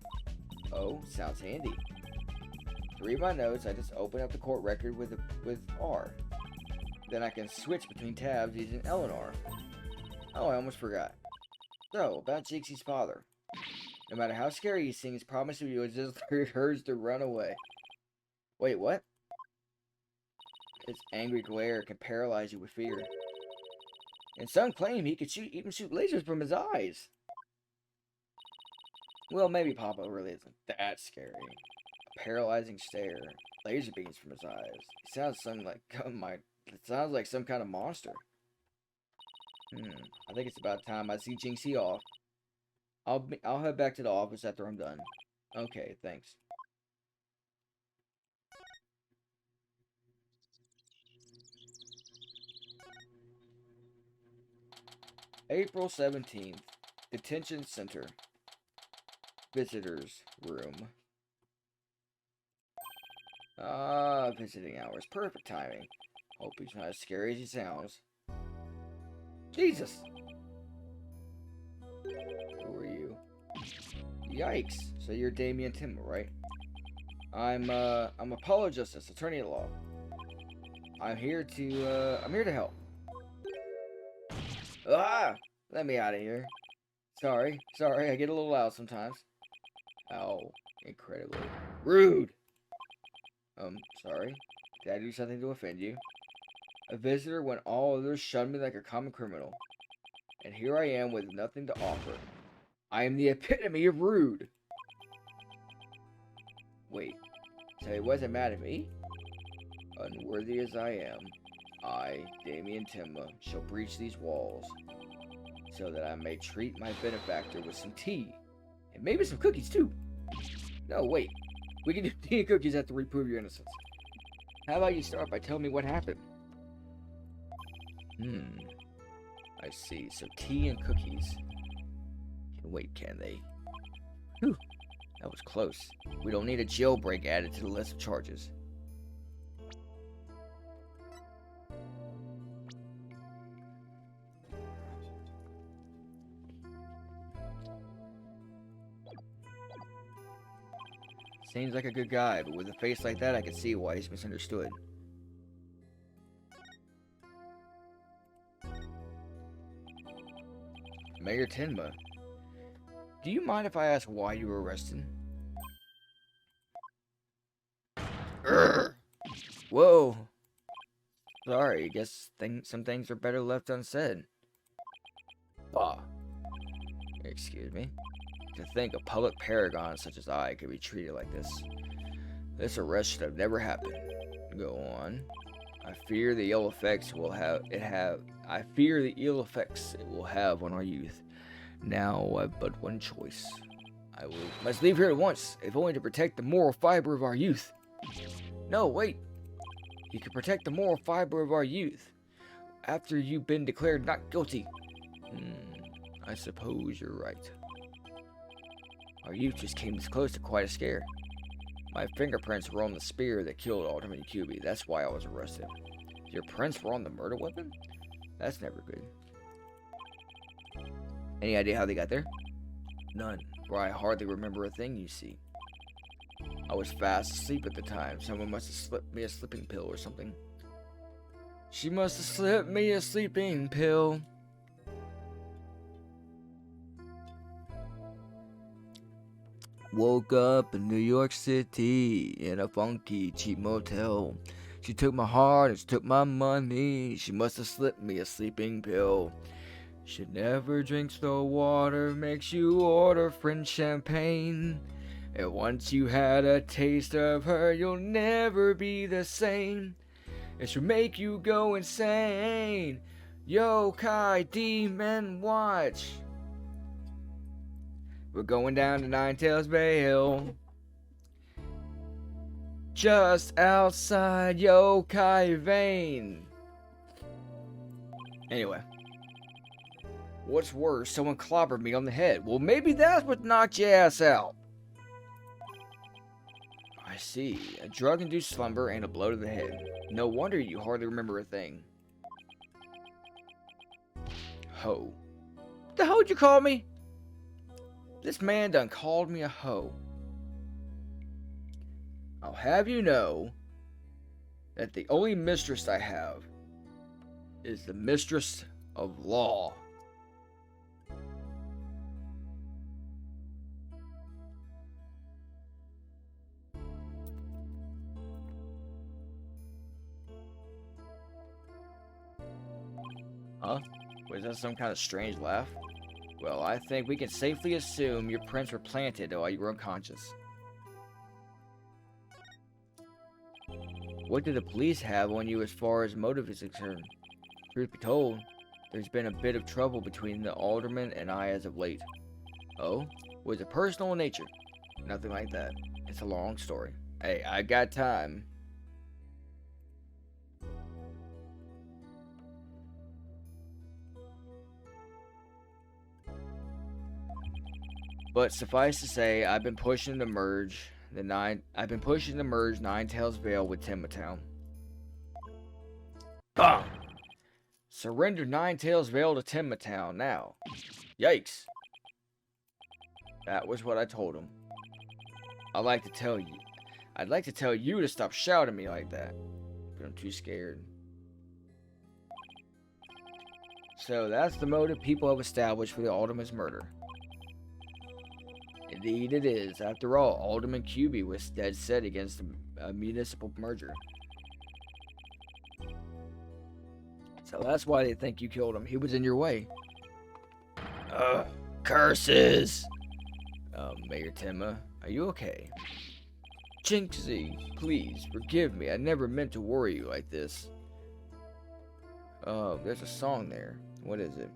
Oh, sounds handy. To read my notes, I just open up the court record with R. Then I can switch between tabs using Eleanor. Oh, I almost forgot. So, about Jinxie's father. No matter how scary he seems, promise you was just hers to run away. Wait, what? Its angry glare can paralyze you with fear. And some claim he could even shoot lasers from his eyes. Well, maybe Papa really isn't that scary. A paralyzing stare, laser beams from his eyes. It sounds like some kind of monster. I think it's about time I see Jinxie off. I'll head back to the office after I'm done. Okay, thanks. April 17th. Detention Center. Visitors room. Visiting hours. Perfect timing. Hope he's not as scary as he sounds. Jesus! Who are you? Yikes. So you're Damien Timma, right? I'm Apollo Justice, attorney at law. I'm here to help. Ah! Let me out of here. Sorry, I get a little loud sometimes. Ow. Incredibly rude. Sorry. Did I do something to offend you? A visitor when all others shunned me like a common criminal. And here I am with nothing to offer. I am the epitome of rude. Wait, so he wasn't mad at me? Unworthy as I am, I, Damien Timma, shall breach these walls, so that I may treat my benefactor with some tea, and maybe some cookies too. No, wait, we can do tea and cookies after we prove your innocence. How about you start by telling me what happened? I see, so tea and cookies. Can wait, can they? Whew, that was close. We don't need a jailbreak added to the list of charges. Seems like a good guy, but with a face like that, I can see why he's misunderstood. Mayor Tenma, do you mind if I ask why you were arrested? Urgh. Whoa. Sorry, I guess some things are better left unsaid. Bah. Excuse me. To think a public paragon such as I could be treated like this. This arrest should have never happened. Go on. I fear the ill effects it will have on our youth. Now I've but one choice. Must leave here at once, if only to protect the moral fiber of our youth. No, wait. You can protect the moral fiber of our youth after you've been declared not guilty. I suppose you're right. Our youth just came this close to quite a scare. My fingerprints were on the spear that killed Alderman Cuby. That's why I was arrested. Your prints were on the murder weapon? That's never good. Any idea how they got there? None, for I hardly remember a thing, you see. I was fast asleep at the time. Someone must have slipped me a sleeping pill or something. She must have slipped me a sleeping pill. Woke up in New York City in a funky cheap motel. She took my heart and she took my money. She must have slipped me a sleeping pill. Should never drink slow water, makes you order French champagne. And once you had a taste of her, you'll never be the same. It should make you go insane. Yokai Demon Watch. We're going down to Nine Tails Bay Hill. Just outside Yokai Vane. Anyway. What's worse, someone clobbered me on the head. Well, maybe that's what knocked your ass out. I see. A drug-induced slumber and a blow to the head. No wonder you hardly remember a thing. Ho. What the hell would you call me? This man done called me a hoe. I'll have you know that the only mistress I have is the mistress of law. Huh? Was that some kind of strange laugh? Well, I think we can safely assume your prints were planted while you were unconscious. What did the police have on you as far as motive is concerned? Truth be told, there's been a bit of trouble between the alderman and I as of late. Oh? Was it personal in nature? Nothing like that. It's a long story. Hey, I got time. But suffice to say, I've been pushing to merge Nine-Tails Vale with Tinmatown. Bam! Surrender Nine-Tails Vale to Tinmatown now. Yikes. That was what I told him. I'd like to tell you to stop shouting at me like that, but I'm too scared. So that's the motive people have established for the Alderman's murder. Indeed it is. After all, Alderman Cuby was dead set against a municipal merger. So that's why they think you killed him. He was in your way. Curses! Mayor Tenma, are you okay? Jinxie, please, forgive me. I never meant to worry you like this. There's a song there. What is it?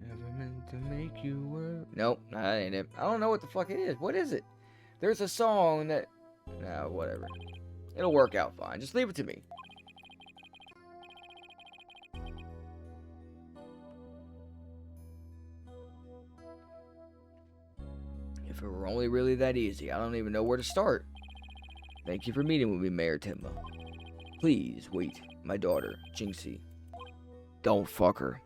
Never meant to make you worry. Nope, that ain't it. I don't know what the fuck it is. What is it? There's a song that... Nah, whatever. It'll work out fine. Just leave it to me. If it were only really that easy, I don't even know where to start. Thank you for meeting with me, Mayor Tenma. Please, wait. My daughter, Jinxie. Don't fuck her.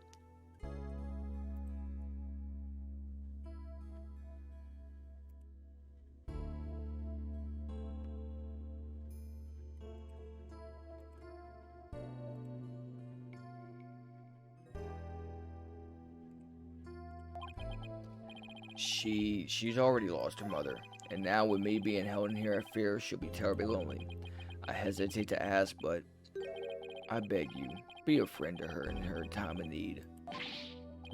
She's already lost her mother, and now with me being held in here, I fear she'll be terribly lonely. I hesitate to ask, but I beg you, be a friend to her in her time of need.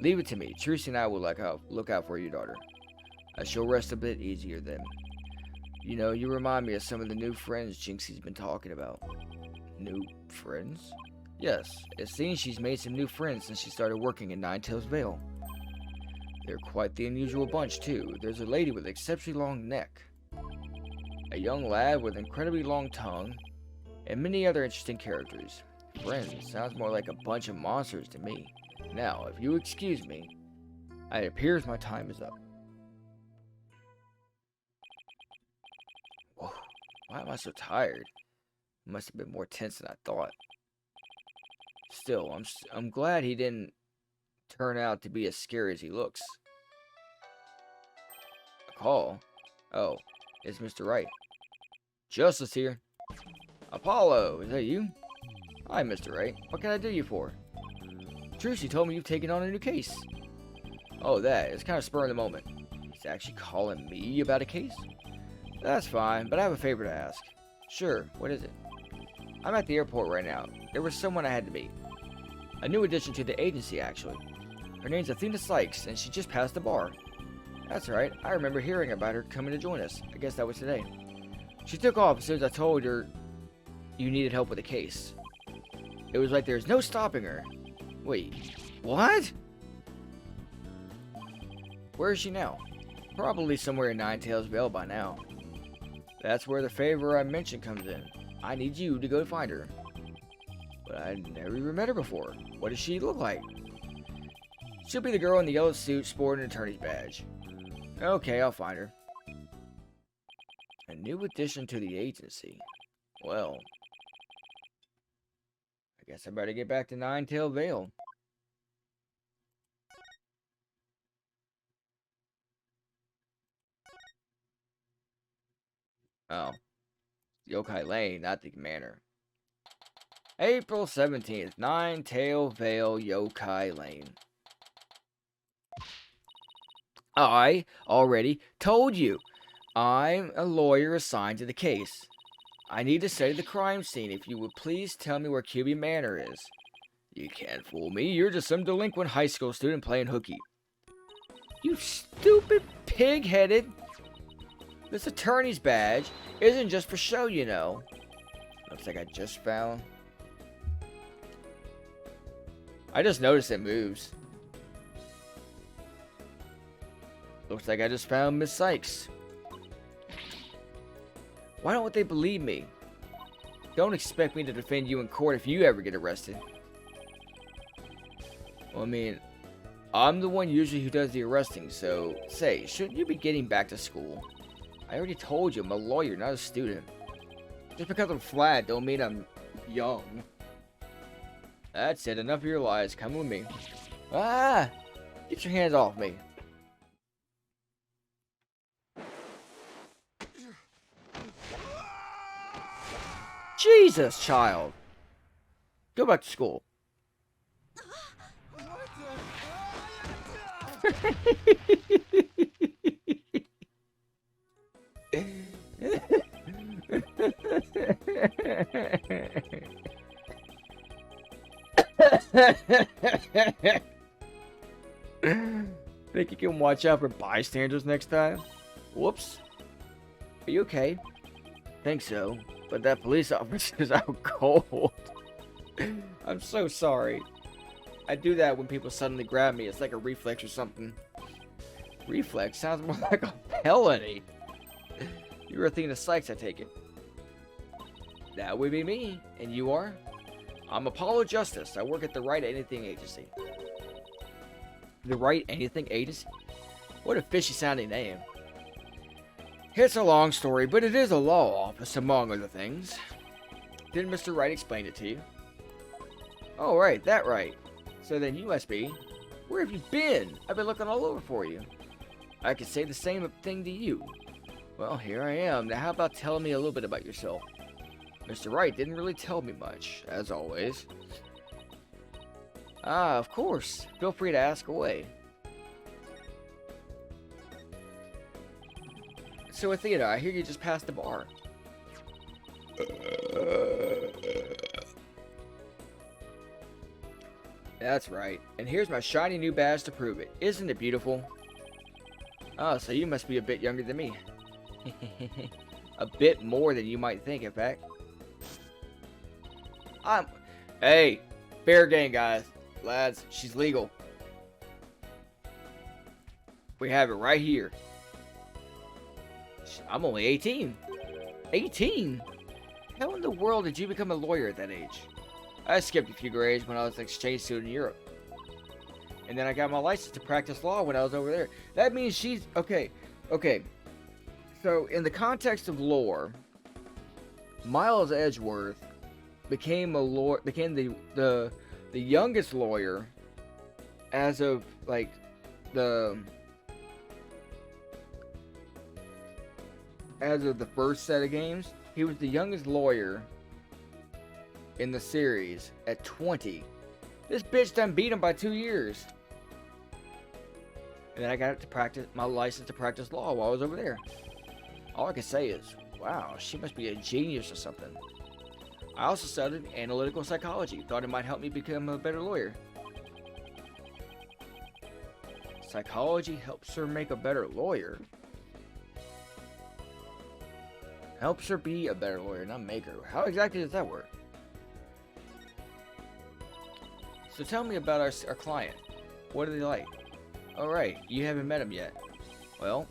Leave it to me. Trucy and I will look out for your daughter. She'll rest a bit easier then. You know, you remind me of some of the new friends Jinxie's been talking about. New friends? Yes, it seems she's made some new friends since she started working in Nine-Tails Vale. They're quite the unusual bunch, too. There's a lady with an exceptionally long neck, a young lad with an incredibly long tongue, and many other interesting characters. Friends sounds more like a bunch of monsters to me. Now, if you excuse me, it appears my time is up. Whoa, why am I so tired? It must have been more tense than I thought. Still, I'm glad he didn't turn out to be as scary as he looks. A call? Oh, it's Mr. Wright. Justice here. Apollo, is that you? Hi, Mr. Wright. What can I do you for? Trucy told me you've taken on a new case. Oh, that. It's kind of spur of the moment. He's actually calling me about a case? That's fine, but I have a favor to ask. Sure, what is it? I'm at the airport right now. There was someone I had to meet. A new addition to the agency, actually. Her name's Athena Sykes, and she just passed the bar. That's right, I remember hearing about her coming to join us. I guess that was today. She took off as soon as I told her you needed help with the case. It was like there's no stopping her. Wait, what? Where is she now? Probably somewhere in Nine-Tails Vale by now. That's where the favor I mentioned comes in. I need you to go find her. But I never even met her before. What does she look like? She'll be the girl in the yellow suit sporting an attorney's badge. Okay, I'll find her. A new addition to the agency. Well, I guess I better get back to Nine-Tail Vale. Oh. Yokai Lane, not the manor. April 17th, Nine-Tail Vale, Yokai Lane. I already told you. I'm a lawyer assigned to the case. I need to study the crime scene. If you would please tell me where QB Manor is. You can't fool me. You're just some delinquent high school student playing hooky. You stupid pig-headed. This attorney's badge isn't just for show, you know. Looks like I just found... I just noticed it moves. Looks like I just found Miss Sykes. Why don't they believe me? Don't expect me to defend you in court if you ever get arrested. Well, I mean, I'm the one usually who does the arresting, so say, shouldn't you be getting back to school? I already told you, I'm a lawyer, not a student. Just because I'm flat don't mean I'm young. That's it, enough of your lies, come with me. Ah! Get your hands off me. Jesus, child! Go back to school. Think you can watch out for bystanders next time? Whoops. Are you okay? Think so, but that police officer's out cold. I'm so sorry. I do that when people suddenly grab me. It's like a reflex or something. Reflex sounds more like a felony. You were thinking of Sykes, I take it. That would be me. And you are? I'm Apollo Justice. I work at the Right Anything Agency. The Right Anything Agency? What a fishy sounding name. It's a long story, but it is a law office, among other things. Didn't Mr. Wright explain it to you? Oh, right, that right. So then you must be. Where have you been? I've been looking all over for you. I could say the same thing to you. Well, here I am. Now how about telling me a little bit about yourself? Mr. Wright didn't really tell me much, as always. Ah, of course. Feel free to ask away. So, Athena, I hear you just passed the bar. That's right. And here's my shiny new badge to prove it. Isn't it beautiful? Oh, so you must be a bit younger than me. A bit more than you might think, in fact. Hey, fair game, guys. Lads, she's legal. We have it right here. I'm only 18. 18? How in the world did you become a lawyer at that age? I skipped a few grades when I was an exchange student in Europe. And then I got my license to practice law when I was over there. That means she's... Okay. So, in the context of lore, Miles Edgeworth became the youngest lawyer as of, like, as of the first set of games. He was the youngest lawyer in the series at 20. This bitch done beat him by 2 years. And then I got it to practice my license to practice law while I was over there. All I can say is, wow, she must be a genius or something. I also studied analytical psychology. Thought it might help me become a better lawyer. Psychology helps her make a better lawyer. Helps her be a better lawyer, not make her. How exactly does that work? So tell me about our client. What are they like? Alright, you haven't met him yet. Well...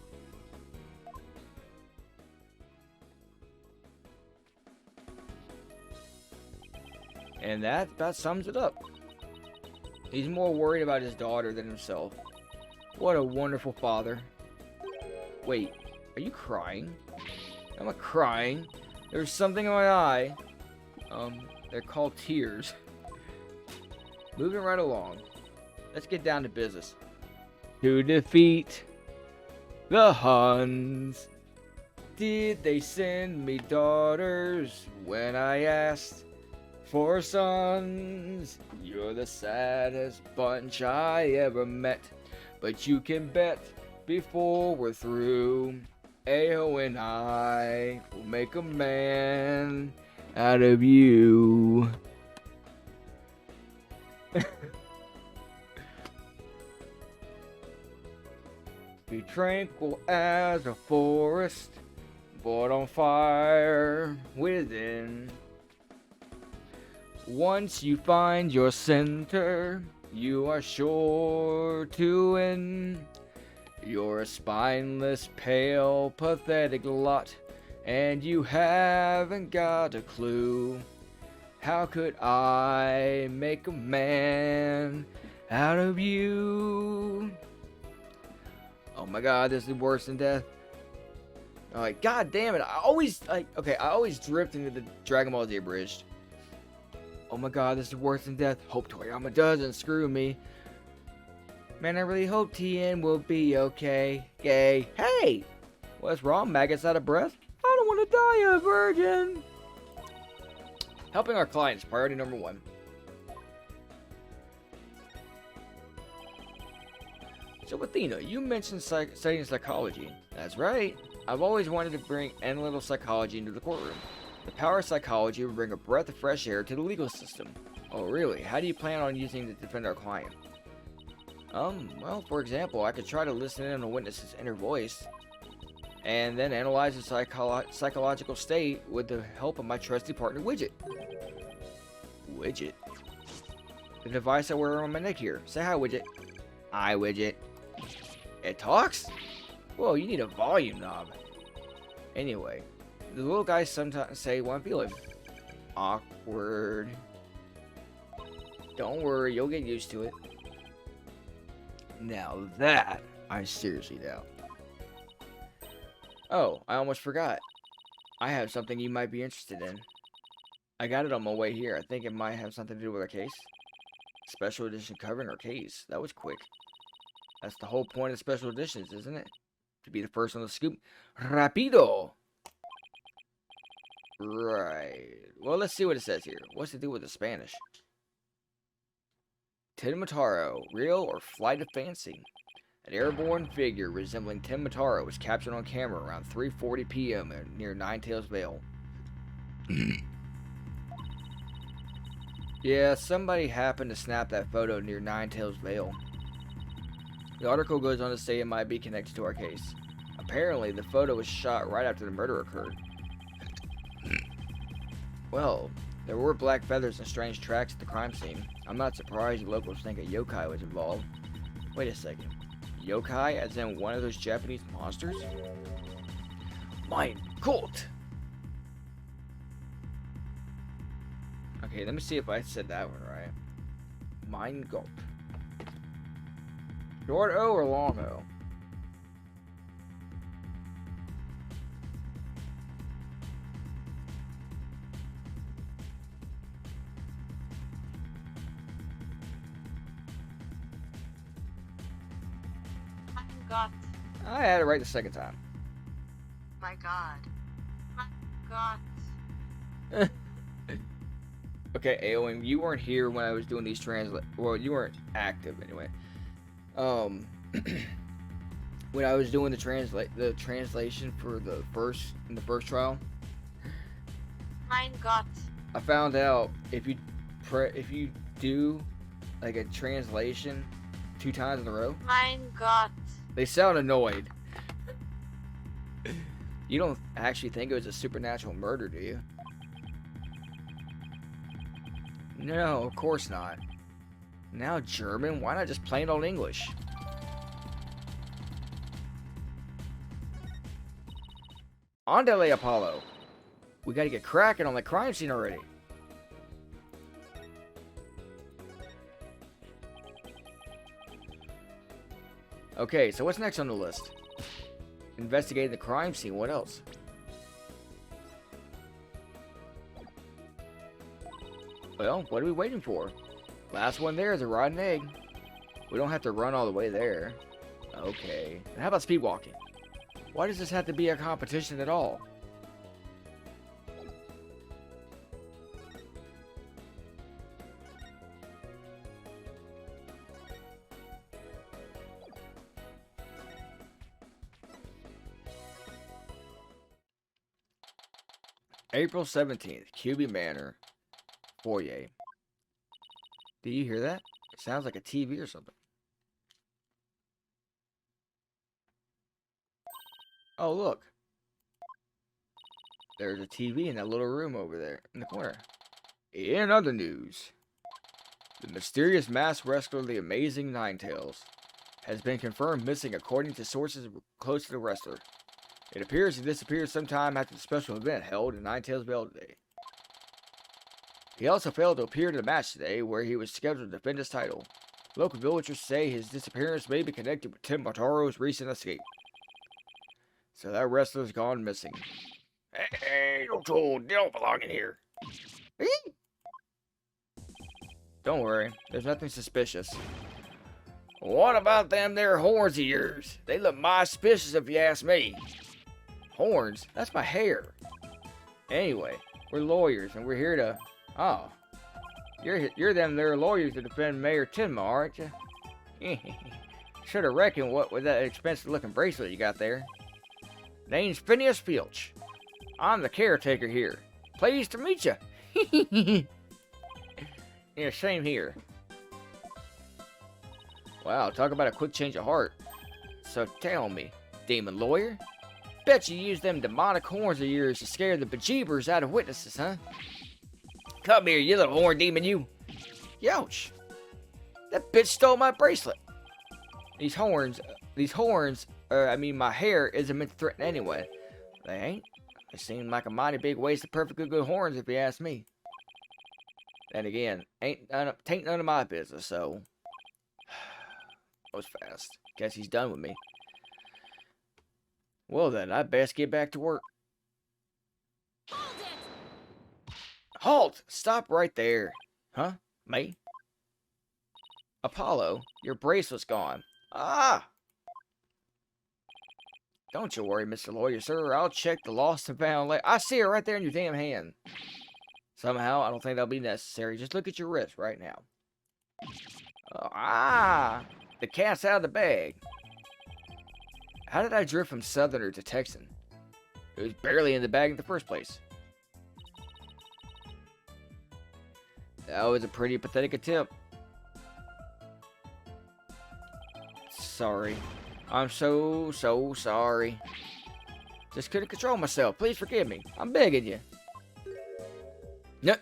And that about sums it up. He's more worried about his daughter than himself. What a wonderful father. Wait, are you crying? I'm not crying. There's something in my eye. They're called tears. Moving right along. Let's get down to business. To defeat the Huns. Did they send me daughters when I asked? 4 sons. You're the saddest bunch I ever met. But you can bet before we're through, Ayo and I will make a man out of you. Be tranquil as a forest, but on fire within. Once you find your center, you are sure to win. You're a spineless, pale, pathetic lot, and you haven't got a clue. How could I make a man out of you? Oh my god, this is worse than death. Like, god damn it, I always drift into the Dragon Ball Z abridged. Oh my god, this is worse than death. Hope Toriyama doesn't screw me. Man, I really hope TN will be okay. Gay. Hey! What's wrong? Maggots out of breath? I don't want to die a virgin. Helping our clients, priority number 1. So Athena, you mentioned studying psychology. That's right. I've always wanted to bring analytical psychology into the courtroom. The power of psychology would bring a breath of fresh air to the legal system. Oh really? How do you plan on using it to defend our client? Well, for example, I could try to listen in on a witness's inner voice, and then analyze the psychological state with the help of my trusty partner, Widget. Widget? The device I wear on my neck here. Say hi, Widget. Hi, Widget. It talks? Whoa, you need a volume knob. Anyway, the little guys sometimes say what I'm feeling. Awkward. Don't worry, you'll get used to it. Now that I seriously doubt. Oh, I almost forgot. I have something you might be interested in. I got it on my way here. I think it might have something to do with our case. Special edition covering our case. That was quick. That's the whole point of special editions, isn't it? To be the first on the scoop. Rapido! Right. Well, let's see what it says here. What's it do with the Spanish? Tenmataro, real or flight of fancy? An airborne figure resembling Tenmataro was captured on camera around 3:40 p.m. near Ninetales Vale. Yeah, somebody happened to snap that photo near Ninetales Vale. The article goes on to say it might be connected to our case. Apparently, the photo was shot right after the murder occurred. Well, there were black feathers and strange tracks at the crime scene. I'm not surprised the locals think a yokai was involved. Wait a second. Yokai as in one of those Japanese monsters? Mein Gott! Okay, let me see if I said that one right. Mein Gott. Short O or long O? My God. I had it right the second time. My God. My God. Okay, Aowen, you weren't here when I was doing these well, you weren't active anyway. When I was doing the translation for the first trial, Mein Gott. I found out if you do like a translation 2 times in a row, Mein Gott. they sound annoyed. You don't actually think it was a supernatural murder, do you? No, of course not. Now German? Why not just plain old English? Andale, Apollo. We gotta get cracking on the crime scene already. Okay, so what's next on the list? Investigating the crime scene. What else? Well, what are we waiting for? Last one there is a rotten egg. We don't have to run all the way there. Okay. And how about speed walking? Why does this have to be a competition at all? April 17th, QB Manor, foyer. Do you hear that? It sounds like a TV or something. Oh, look. There's a TV in that little room over there in the corner. In other news, the mysterious masked wrestler of the Amazing Ninetales has been confirmed missing according to sources close to the wrestler. It appears he disappeared sometime after the special event held in Ninetales Bell today. He also failed to appear to the match today, where he was scheduled to defend his title. Local villagers say his disappearance may be connected with Tim Mataro's recent escape. So that wrestler's gone missing. Hey, you don't belong in here. Don't worry, there's nothing suspicious. What about them there horns of yours? They look mighty suspicious if you ask me. Horns? That's my hair. Anyway, we're lawyers and we're here to... Oh. You're them there lawyers to defend Mayor Tenma, aren't you? Should have reckoned what with that expensive looking bracelet you got there. Name's Phineas Filch. I'm the caretaker here. Pleased to meet you. Yeah, same here. Wow, talk about a quick change of heart. So tell me, demon lawyer, bet you used them demonic horns of yours to scare the bejeebers out of witnesses, huh? Come here, you little horn demon, you. Youch. That bitch stole my bracelet. These horns, my hair isn't meant to threaten anyway. They ain't. They seem like a mighty big waste of perfectly good horns if you ask me. Then again, tain't none of my business, so... That was fast. Guess he's done with me. Well then, I best get back to work. Hold it! Halt! Stop right there. Huh? Me? Apollo, your bracelet's gone. Ah! Don't you worry, Mr. Lawyer, sir. I'll check the lost and found later. I see it right there in your damn hand. Somehow, I don't think that'll be necessary. Just look at your wrist right now. The cat's out of the bag. How did I drift from Southerner to Texan? It was barely in the bag in the first place. That was a pretty pathetic attempt. Sorry. I'm so sorry. Just couldn't control myself. Please forgive me. I'm begging you. No.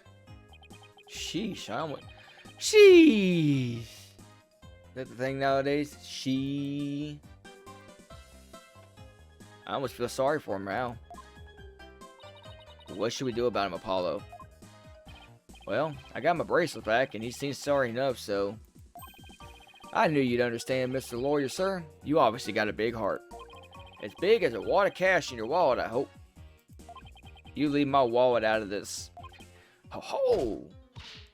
Sheesh. Sheesh. Is that the thing nowadays? I almost feel sorry for him now. What should we do about him, Apollo? Well, I got my bracelet back, and he seems sorry enough, so... I knew you'd understand, Mr. Lawyer, sir. You obviously got a big heart. As big as a wad of cash in your wallet, I hope. You leave my wallet out of this. Ho-ho!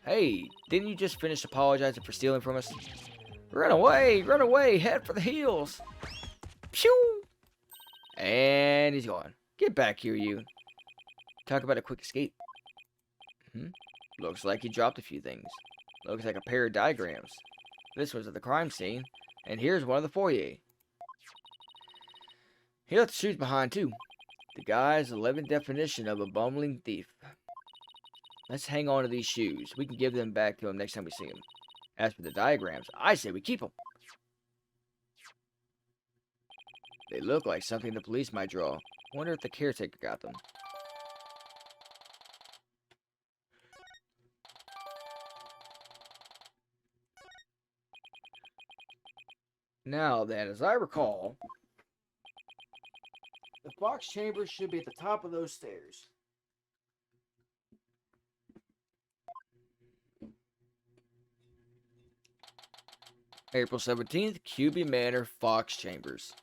Hey, didn't you just finish apologizing for stealing from us? Run away, head for the hills. Pew! And he's gone. Get back here, you. Talk about a quick escape. Looks like he dropped a few things. Looks like a pair of diagrams. This was at the crime scene, and here's one of the foyer. He left the shoes behind, too. The guy's a living definition of a bumbling thief. Let's hang on to these shoes. We can give them back to him next time we see him. As for the diagrams, I say we keep them. They look like something the police might draw. Wonder if the caretaker got them. Now then, as I recall, the Fox chamber should be at the top of those stairs. April 17th, QB Manor, Fox Chambers.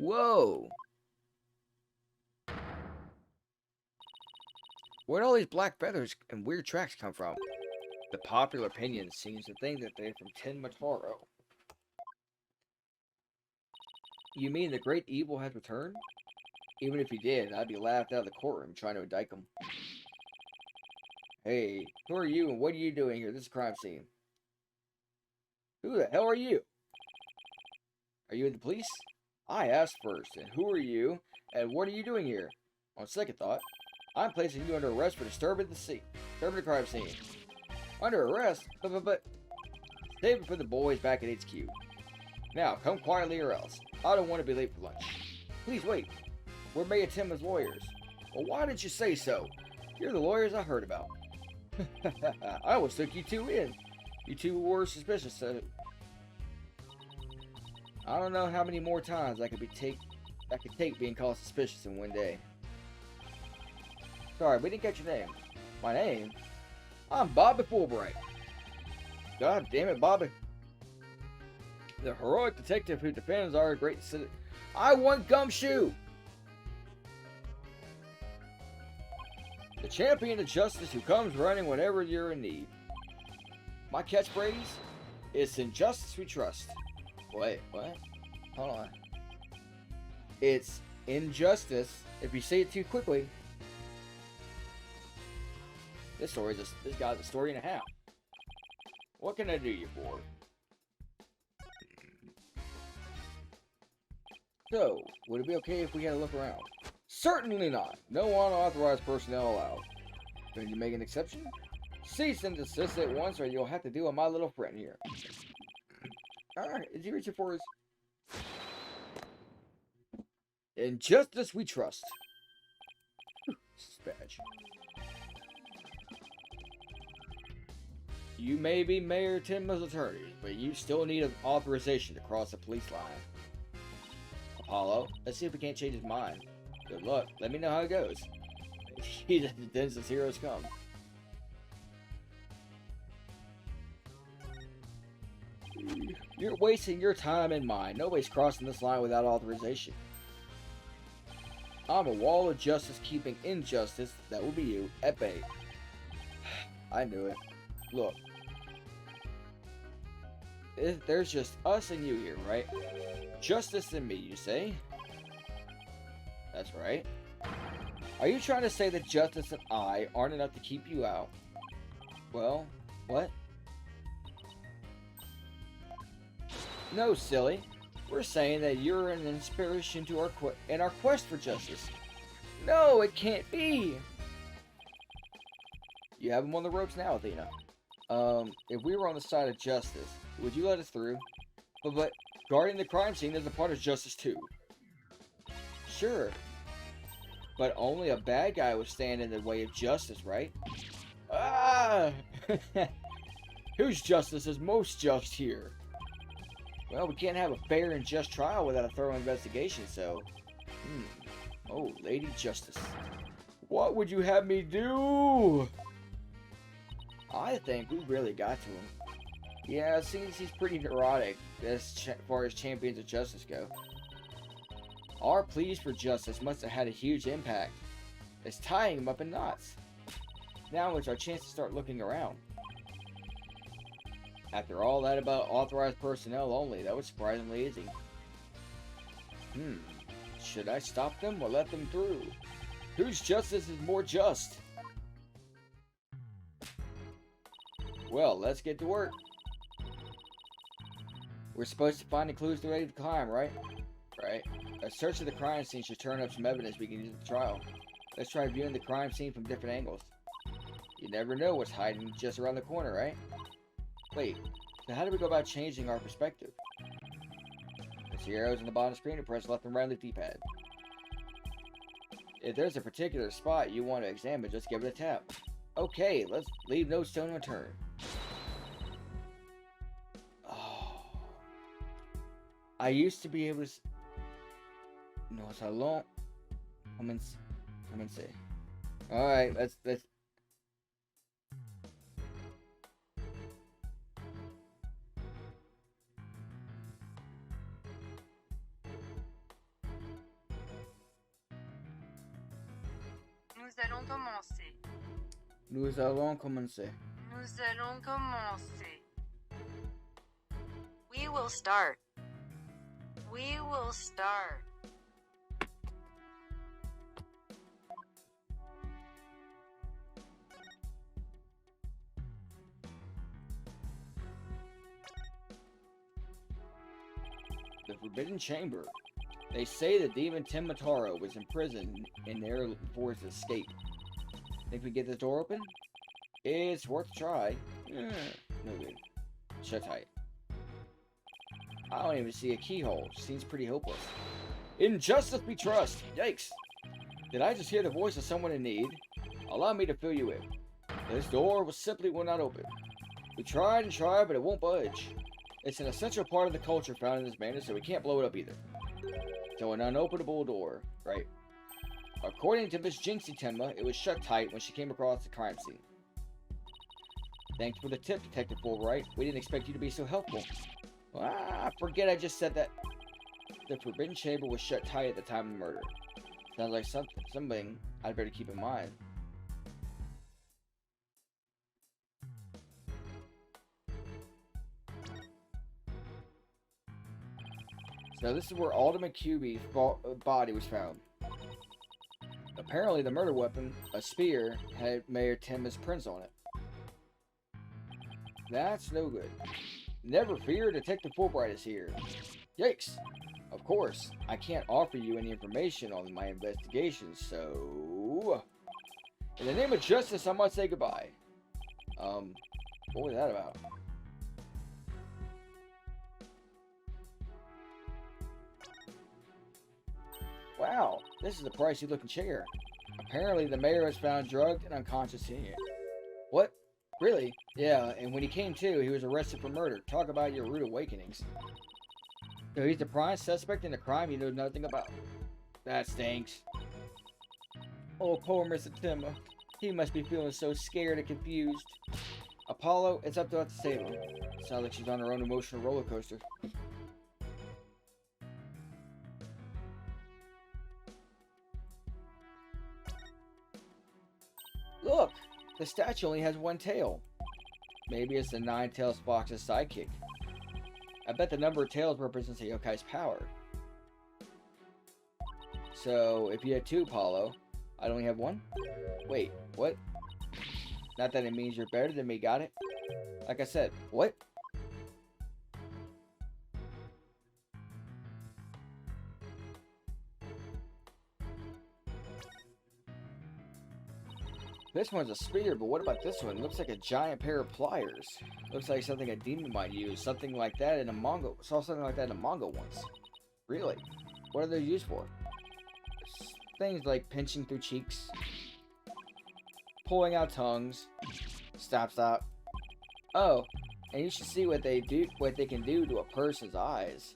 Whoa! Where'd all these black feathers and weird tracks come from? The popular opinion seems to think that they're from Tenmataro. You mean the great evil has returned? Even if he did, I'd be laughed out of the courtroom trying to indict him. Hey, who are you and what are you doing here? This is a crime scene. Who the hell are you? Are you in the police? I asked first, and who are you, and what are you doing here? On second thought, I'm placing you under arrest for disturbing the crime scene. Under arrest? But save it for the boys back at HQ. Now, come quietly or else. I don't want to be late for lunch. Please wait. We're Mayor Timma's lawyers. Well, why didn't you say so? You're the lawyers I heard about. I always took you two in. You two were suspicious, so I don't know how many more times I could take being called suspicious in one day. Sorry, we didn't get your name. My name? I'm Bobby Fulbright. God damn it, Bobby. The heroic detective who defends our great city. I want Gumshoe! The champion of justice who comes running whenever you're in need. My catchphrase? It's in justice we trust. Wait, what? Hold on. It's injustice. If you say it too quickly. This guy's a story and a half. What can I do you for? So, would it be okay if we had a look around? Certainly not. No unauthorized personnel allowed. Can you make an exception? Cease and desist at once, or you'll have to deal with my little friend here. Alright, is he reaching for his... In justice we trust. Badge. You may be Mayor Timma's attorney, but you still need an authorization to cross the police line. Apollo, let's see if we can't change his mind. Good luck. Let me know how it goes. He's at the densest heroes come. You're wasting your time and mine. Nobody's crossing this line without authorization. I'm a wall of justice keeping injustice, that will be you, at bay. I knew it. Look. There's just us and you here, right? Justice and me, you say? That's right. Are you trying to say that justice and I aren't enough to keep you out? Well, what? No, silly. We're saying that you're an inspiration to our quest for justice. No, it can't be. You have him on the ropes now, Athena. If we were on the side of justice, would you let us through? But guarding the crime scene is a part of justice too. Sure. But only a bad guy would stand in the way of justice, right? Ah! Whose justice is most just here? Well, we can't have a fair and just trial without a thorough investigation, so... Oh, Lady Justice. What would you have me do? I think we really got to him. Yeah, it seems he's pretty neurotic as far as champions of justice go. Our pleas for justice must have had a huge impact. It's tying him up in knots. Now it's our chance to start looking around. After all that about authorized personnel only, that was surprisingly easy. Should I stop them or let them through? Whose justice is more just? Well, let's get to work. We're supposed to find the clues related to crime, right? Right. A search of the crime scene should turn up some evidence we can use at the trial. Let's try viewing the crime scene from different angles. You never know what's hiding just around the corner, right? Wait, so how do we go about changing our perspective? Press the arrows on the bottom screen and press left and right on the D-pad. If there's a particular spot you want to examine, just give it a tap. Okay, let's leave no stone unturned. Oh. I used to be able to... Nos allons... Commencer. Alright, let's... Nous allons commencer. Nous allons commencer. Nous allons commencer. We will start. We will start. The Forbidden Chamber. They say the demon Tenmataro was imprisoned in there for his escape. Think we get the door open? It's worth a try. No good. Shut tight. I don't even see a keyhole. Seems pretty hopeless. In justice we trust. Yikes. Did I just hear the voice of someone in need? Allow me to fill you in. This door will not open. We tried and tried, but it won't budge. It's an essential part of the culture found in this manor, so we can't blow it up either. So an unopenable door, right? According to Miss Jinxie Tenma, it was shut tight when she came across the crime scene. Thanks for the tip, Detective Fulbright. We didn't expect you to be so helpful. Forget I just said that. The Forbidden Chamber was shut tight at the time of the murder. Sounds like something I'd better keep in mind. So this is where Alderman QB's body was found. Apparently the murder weapon, a spear, had Mayor Tenma's prints on it. That's no good. Never fear, Detective Fulbright is here. Yikes! Of course, I can't offer you any information on my investigation, so... In the name of justice, I must say goodbye. What was that about? Wow, this is a pricey looking chair. Apparently the mayor was found drugged and unconscious in it. What? Really? Yeah, and when he came to, he was arrested for murder. Talk about your rude awakenings. So he's the prime suspect in a crime you know nothing about. That stinks. Oh, poor Mr. Tenma. He must be feeling so scared and confused. Apollo, it's up to us to save him. Sounds like she's on her own emotional roller coaster. Look! The statue only has one tail. Maybe it's the Nine-Tailed Fox's sidekick. I bet the number of tails represents a yokai's power. So, if you had two, Apollo, I'd only have one? Wait, what? Not that it means you're better than me, got it? Like I said, what? This one's a spear, but what about this one? Looks like a giant pair of pliers. Looks like something a demon might use. Something like that in a manga. Saw something like that in a manga once. Really? What are they used for? Things like pinching through cheeks, pulling out tongues. Stop. Oh, and you should see what they can do to a person's eyes.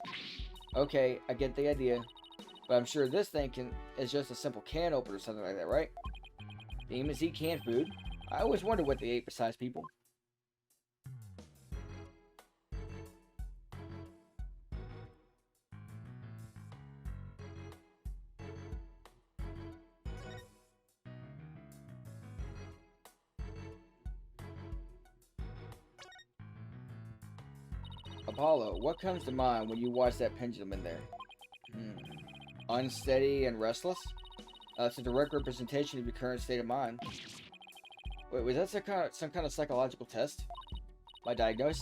Okay, I get the idea, but I'm sure this thing is just a simple can opener or something like that, right? Demons eat canned food. I always wondered what they ate besides people. Apollo, what comes to mind when you watch that pendulum in there? Unsteady and restless? It's a direct representation of your current state of mind. Wait, was that some kind of psychological test? My diagnosis?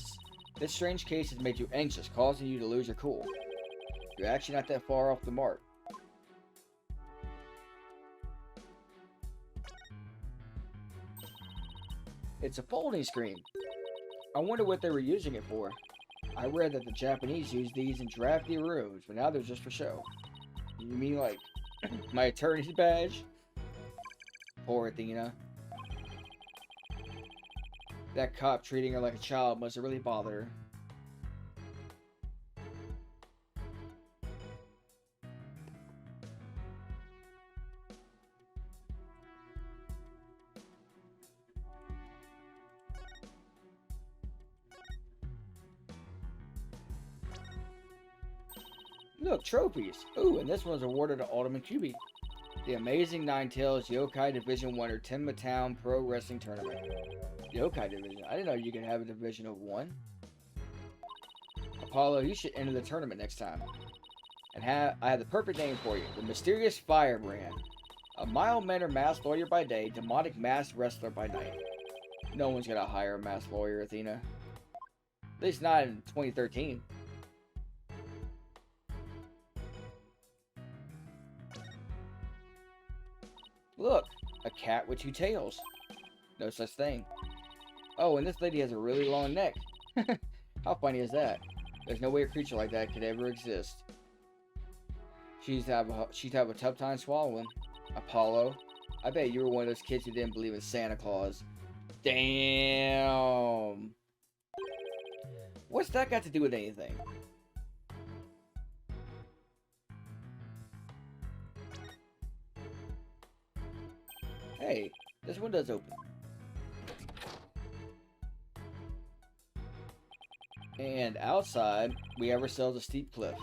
This strange case has made you anxious, causing you to lose your cool. You're actually not that far off the mark. It's a folding screen. I wonder what they were using it for. I read that the Japanese used these in drafty rooms, but now they're just for show. You mean like my attorney's badge? Poor Athena. That cop treating her like a child must have really bothered her. Look, trophies! Ooh, and this one's awarded to Alderman QB. The Amazing Nine-Tails Yokai Division Winner Tenma Town Pro Wrestling Tournament. Yokai Division. I didn't know you could have a division of one. Apollo, you should enter the tournament next time. And I have the perfect name for you. The Mysterious Firebrand. A mild-mannered masked lawyer by day, demonic masked wrestler by night. No one's gonna hire a masked lawyer, Athena. At least not in 2013. Look, a cat with two tails. No such thing. Oh, and this lady has a really long neck. How funny is that? There's no way a creature like that could ever exist. She'd have a tough time swallowing. Apollo, I bet you were one of those kids who didn't believe in Santa Claus. Damn. What's that got to do with anything? Hey, this window's open. And outside, we have ourselves a steep cliff.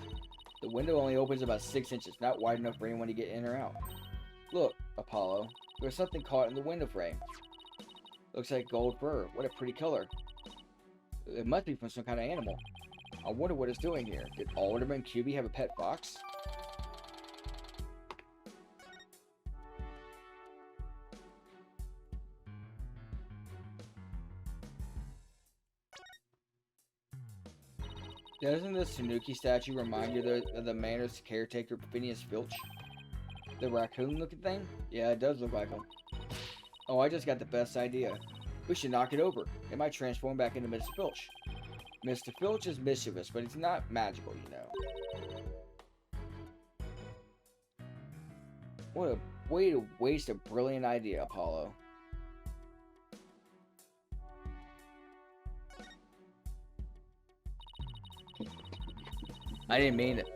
The window only opens about 6 inches, not wide enough for anyone to get in or out. Look, Apollo, there's something caught in the window frame. Looks like gold fur. What a pretty color. It must be from some kind of animal. I wonder what it's doing here. Did Alderman QB have a pet fox? Doesn't the Tanuki statue remind you of the manor's caretaker, Phineas Filch? The raccoon-looking thing? Yeah, it does look like him. Oh, I just got the best idea. We should knock it over. It might transform back into Mr. Filch. Mr. Filch is mischievous, but he's not magical, you know. What a way to waste a brilliant idea, Apollo. I didn't mean it.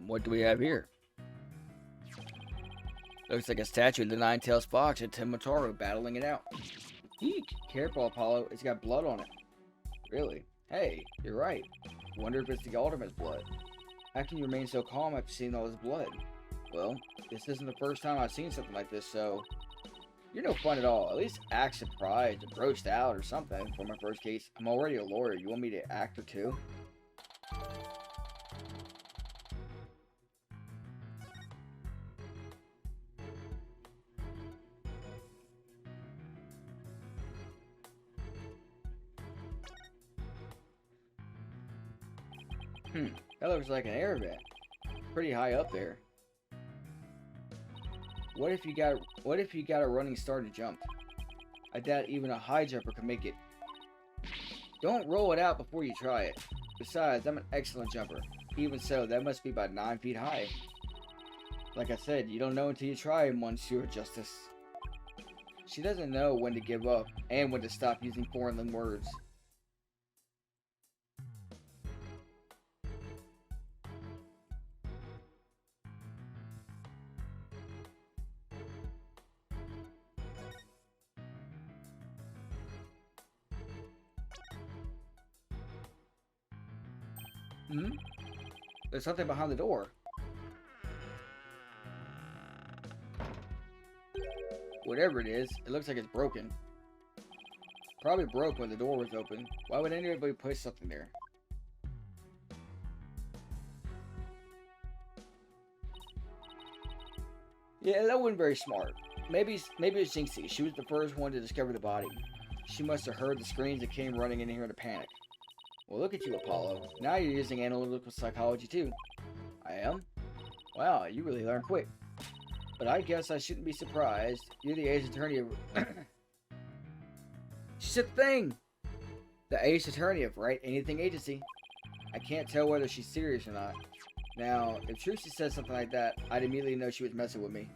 What do we have here? Looks like a statue of the Nine-Tailed Fox and Timotaro battling it out. Eek! Careful, Apollo. It's got blood on it. Really? Hey, you're right. Wonder if it's the Alderman's blood. How can you remain so calm after seeing all this blood? Well, this isn't the first time I've seen something like this, so... You're no fun at all. At least act surprised or grossed out or something for my first case. I'm already a lawyer. You want me to act or two? That looks like an air vent. Pretty high up there. What if you got a running start and jump? I doubt even a high jumper can make it. Don't roll it out before you try it. Besides, I'm an excellent jumper. Even so, that must be about 9 feet high. Like I said, you don't know until you try, Monsieur Justice. She doesn't know when to give up and when to stop using foreign words. There's something behind the door. Whatever it is, it looks like it's broken. Probably broke when the door was open. Why would anybody put something there? Yeah, that wasn't very smart. Maybe it was Jinxie. She was the first one to discover the body. She must have heard the screams and came running in here in a panic. Well, look at you, Apollo. Now you're using analytical psychology, too. I am? Wow, you really learn quick. But I guess I shouldn't be surprised. You're the Ace Attorney of... She said the thing! The Ace Attorney of Right Anything Agency. I can't tell whether she's serious or not. Now, if Trucy said something like that, I'd immediately know she was messing with me.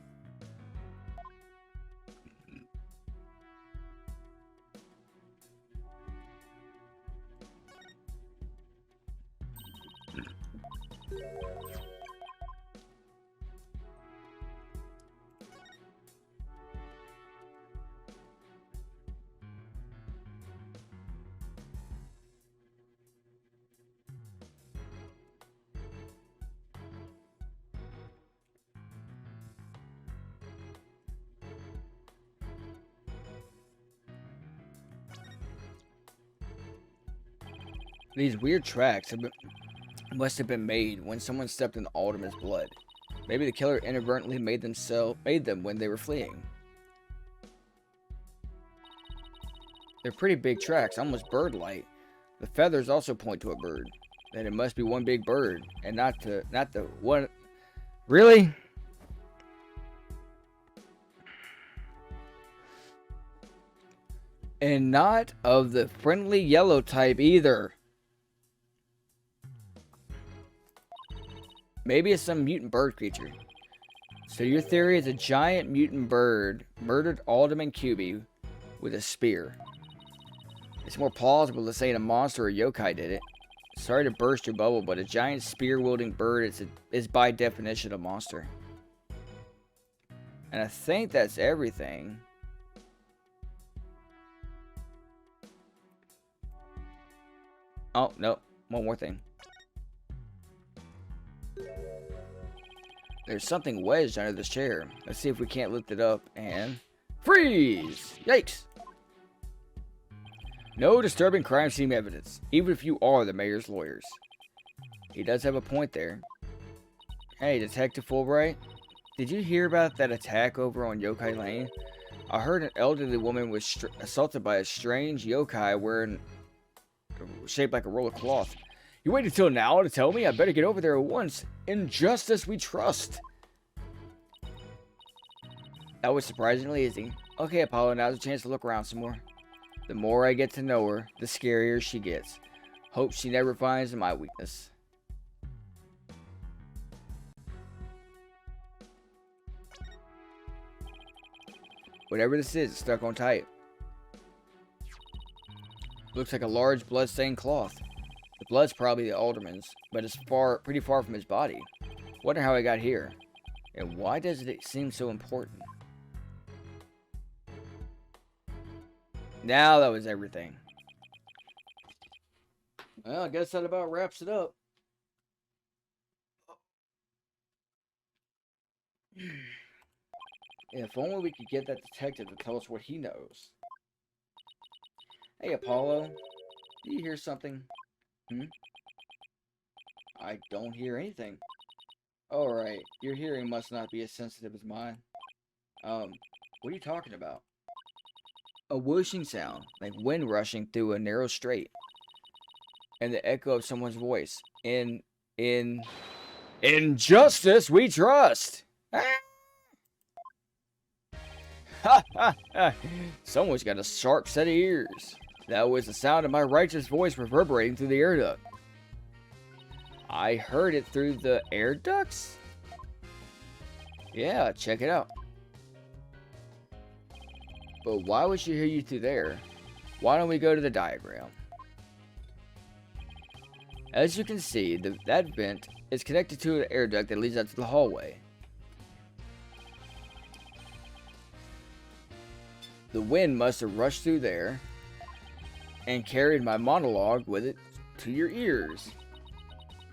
These weird tracks must have been made when someone stepped in the Alderman's blood. Maybe the killer inadvertently made them when they were fleeing. They're pretty big tracks, almost bird-like. The feathers also point to a bird. Then it must be one big bird, and not the one. Really? And not of the friendly yellow type either. Maybe it's some mutant bird creature. So your theory is a giant mutant bird murdered Alderman QB with a spear. It's more plausible to say a monster or yokai did it. Sorry to burst your bubble, but a giant spear-wielding bird is by definition a monster. And I think that's everything. Oh, no. One more thing. There's something wedged under this chair. Let's see if we can't lift it up and... Freeze! Yikes! No disturbing crime scene evidence, even if you are the mayor's lawyers. He does have a point there. Hey, Detective Fulbright. Did you hear about that attack over on Yokai Lane? I heard an elderly woman was assaulted by a strange yokai wearing... shaped like a roll of cloth. You waited till now to tell me? I better get over there at once. In justice we trust. That was surprisingly easy. Okay, Apollo, now's a chance to look around some more. The more I get to know her, the scarier she gets. Hope she never finds my weakness. Whatever this is, it's stuck on tight. Looks like a large blood-stained cloth. The blood's probably the Alderman's, but it's pretty far from his body. Wonder how it got here. And why does it seem so important? Now that was everything. Well, I guess that about wraps it up. If only we could get that detective to tell us what he knows. Hey, Apollo. Do you hear something? I don't hear anything. Alright, your hearing must not be as sensitive as mine. What are you talking about? A whooshing sound, like wind rushing through a narrow strait. And the echo of someone's voice. In justice we trust! Ha ha ha! Someone's got a sharp set of ears. That was the sound of my righteous voice reverberating through the air duct. I heard it through the air ducts? Yeah, check it out. But why would she hear you through there? Why don't we go to the diagram? As you can see, that vent is connected to an air duct that leads out to the hallway. The wind must have rushed through there and carried my monologue with it to your ears.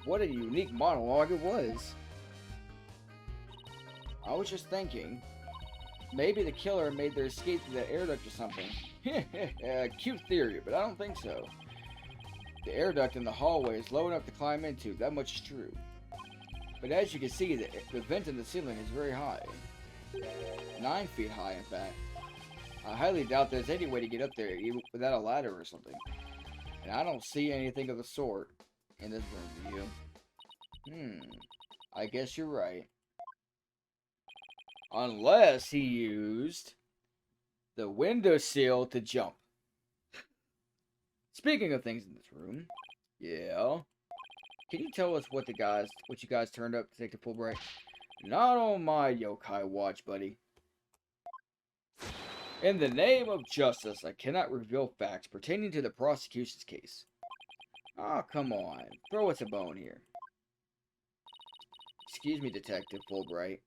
What a unique monologue it was. I was just thinking, maybe the killer made their escape through that air duct or something. Cute theory, but I don't think so. The air duct in the hallway is low enough to climb into, that much is true. But as you can see, the vent in the ceiling is very high. 9 feet high, in fact. I highly doubt there's any way to get up there even without a ladder or something. And I don't see anything of the sort in this room view. I guess you're right. Unless he used the windowsill to jump. Speaking of things in this room, yeah. Can you tell us what you guys turned up, Detective Fulbright? Not on my yokai watch, buddy. In the name of justice, I cannot reveal facts pertaining to the prosecution's case. Oh, come on. Throw us a bone here. Excuse me, Detective Fulbright.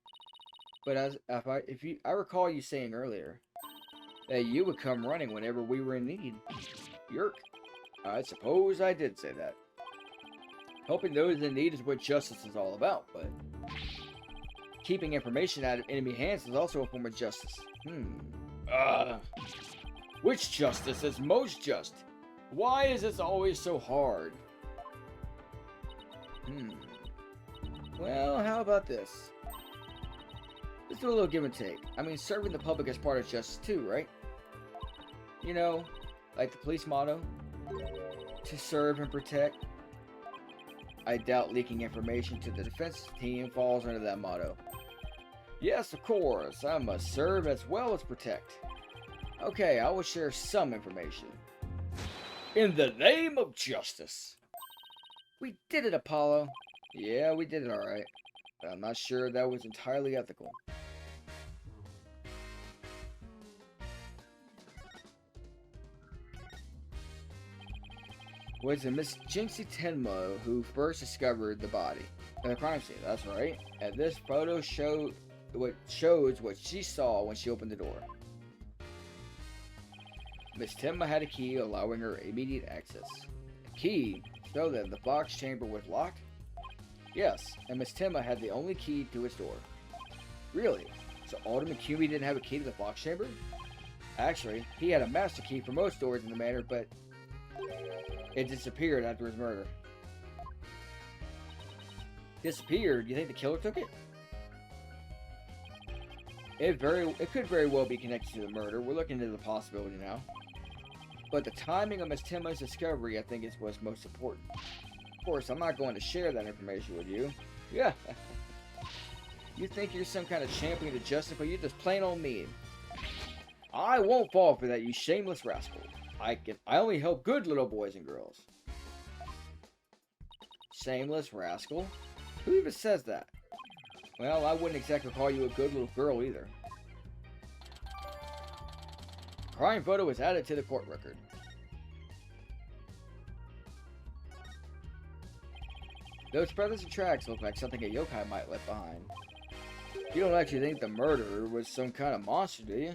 But I recall you saying earlier that you would come running whenever we were in need. Yerk. I suppose I did say that. Helping those in need is what justice is all about, but keeping information out of enemy hands is also a form of justice. Which justice is most just? Why is this always so hard? Well, how about this? Let's do a little give and take. I mean, serving the public is part of justice too, right? You know, like the police motto, to serve and protect. I doubt leaking information to the defense team falls under that motto. Yes, of course, I must serve as well as protect. Okay, I will share some information. In the name of justice. We did it, Apollo. Yeah, we did it alright. But I'm not sure that was entirely ethical. Was it Miss Jinxie Tenma who first discovered the body? The crime scene, that's right. And this photo shows what she saw when she opened the door. Miss Tenma had a key allowing her immediate access. A key? So that the box chamber was locked? Yes, and Miss Tenma had the only key to its door. Really? So Alderman Cumi didn't have a key to the box chamber? Actually, he had a master key for most doors in the manor, but it disappeared after his murder. Disappeared? You think the killer took it? It could very well be connected to the murder. We're looking into the possibility now. But the timing of Miss Tenma's discovery, I think, is what's most important. Of course, I'm not going to share that information with you. Yeah. You think you're some kind of champion of justice, but you're just plain old mean. I won't fall for that, you shameless rascal. I only help good little boys and girls. Shameless rascal? Who even says that? Well, I wouldn't exactly call you a good little girl either. Crime photo was added to the court record. Those feathers and tracks look like something a yokai might left behind. You don't actually think the murderer was some kind of monster, do you?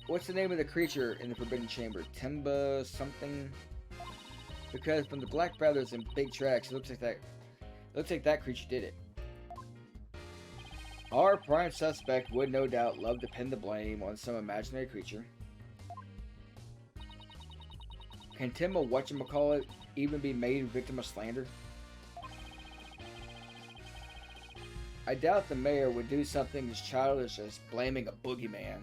What's the name of the creature in the Forbidden Chamber? Temba something? Because from the black feathers and big tracks, it looks like that creature did it. Our prime suspect would no doubt love to pin the blame on some imaginary creature. Can Temba whatchamacallit even be made a victim of slander? I doubt the mayor would do something as childish as blaming a boogeyman.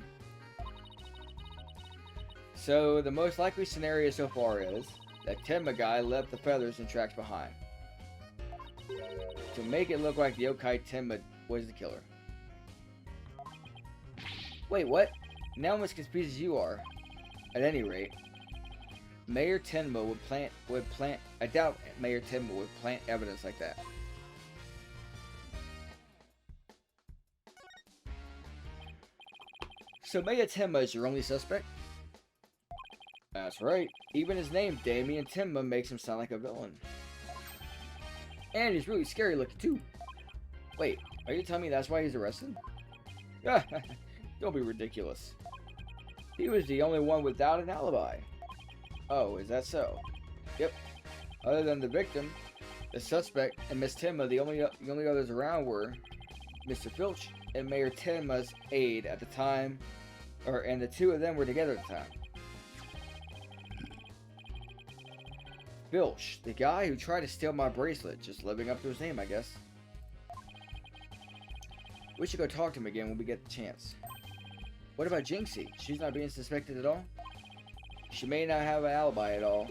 So the most likely scenario so far is that Tenma guy left the feathers and tracks behind to make it look like the yokai Tenma was the killer. Wait, what? Now I'm as confused as you are. At any rate, Mayor Tenma would plant. I doubt Mayor Tenma would plant evidence like that. So Mayor Tenma is your only suspect? That's right. Even his name, Damien Tenma, makes him sound like a villain. And he's really scary looking too. Wait, are you telling me that's why he's arrested? Don't be ridiculous. He was the only one without an alibi. Oh, is that so? Yep. Other than the victim, the suspect, and Miss Tenma, the only others around were Mr. Filch and Mayor Tenma's aide at the time, and the two of them were together at the time. Filch, the guy who tried to steal my bracelet, just living up to his name, I guess. We should go talk to him again when we get the chance. What about Jinxie? She's not being suspected at all? She may not have an alibi at all,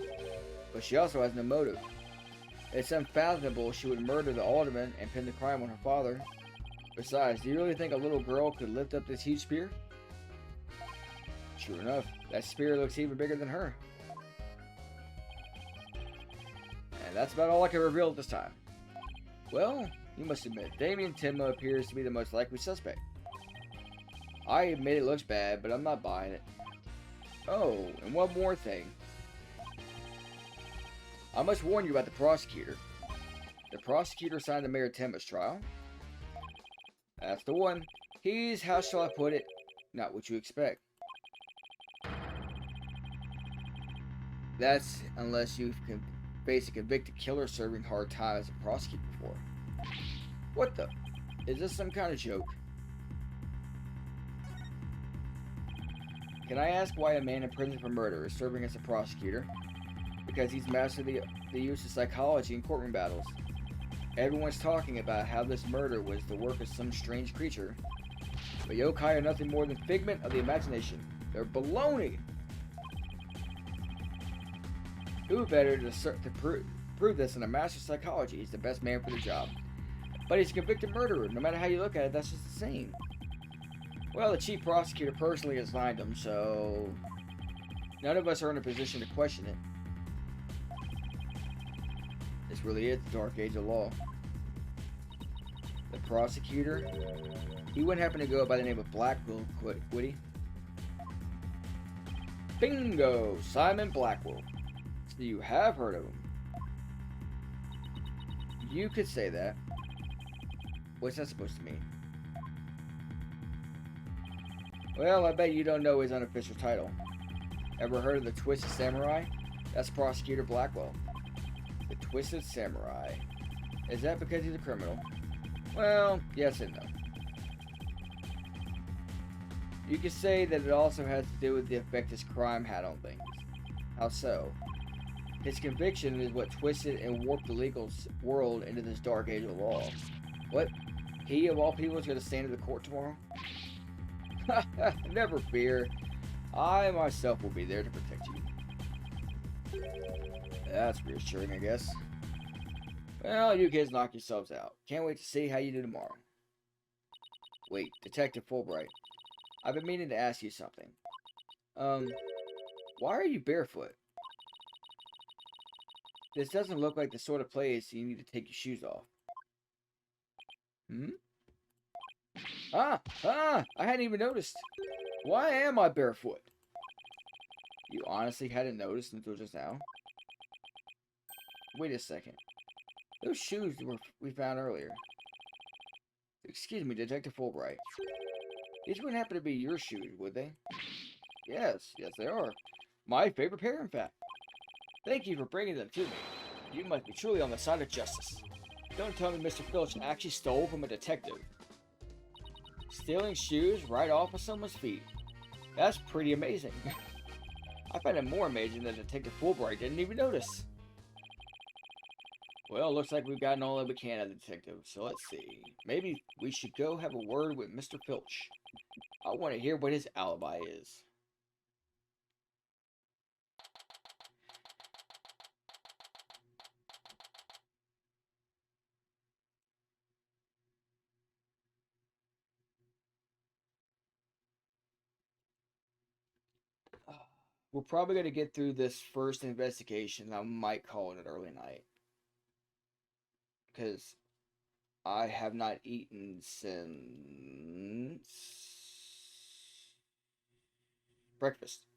but she also has no motive. It's unfathomable she would murder the alderman and pin the crime on her father. Besides, do you really think a little girl could lift up this huge spear? True enough, that spear looks even bigger than her. And that's about all I can reveal at this time. Well, you must admit, Damien Tenma appears to be the most likely suspect. I admit it looks bad, but I'm not buying it. Oh, and one more thing. I must warn you about the prosecutor. The prosecutor assigned to Mayor Tenma's trial. That's the one. He's, how shall I put it, not what you expect. That's unless you can face a convicted killer serving hard time as a prosecutor before. What the? Is this some kind of joke? Can I ask why a man in prison for murder is serving as a prosecutor? Because he's mastered the use of psychology in courtroom battles. Everyone's talking about how this murder was the work of some strange creature. But yokai are nothing more than figment of the imagination. They're baloney! Who better to prove this than a master of psychology? He's the best man for the job. But he's a convicted murderer. No matter how you look at it, that's just the same. Well, the chief prosecutor personally assigned him, so none of us are in a position to question it. This really is the dark age of law. The prosecutor, he wouldn't happen to go by the name of Blackwell, would he? Bingo! Simon Blackwell. So you have heard of him. You could say that. What's that supposed to mean? Well, I bet you don't know his unofficial title. Ever heard of the Twisted Samurai? That's Prosecutor Blackwell. The Twisted Samurai. Is that because he's a criminal? Well, yes and no. You could say that it also has to do with the effect his crime had on things. How so? His conviction is what twisted and warped the legal world into this dark age of law. What? He, of all people, is going to stand in the court tomorrow? Never fear. I myself will be there to protect you. That's reassuring, I guess. Well, you kids knock yourselves out. Can't wait to see how you do tomorrow. Wait, Detective Fulbright. I've been meaning to ask you something. Why are you barefoot? This doesn't look like the sort of place you need to take your shoes off. I hadn't even noticed. Why am I barefoot? You honestly hadn't noticed until just now? Wait a second. Those shoes we found earlier. Excuse me, Detective Fulbright. These wouldn't happen to be your shoes, would they? Yes, they are. My favorite pair, in fact. Thank you for bringing them to me. You must be truly on the side of justice. Don't tell me Mr. Filch actually stole from a detective. Stealing shoes right off of someone's feet. That's pretty amazing. I find it more amazing that Detective Fulbright didn't even notice. Well, looks like we've gotten all that we can out of the detective, so let's see. Maybe we should go have a word with Mr. Filch. I want to hear what his alibi is. We're probably going to get through this first investigation. I might call it an early night. Because I have not eaten since breakfast.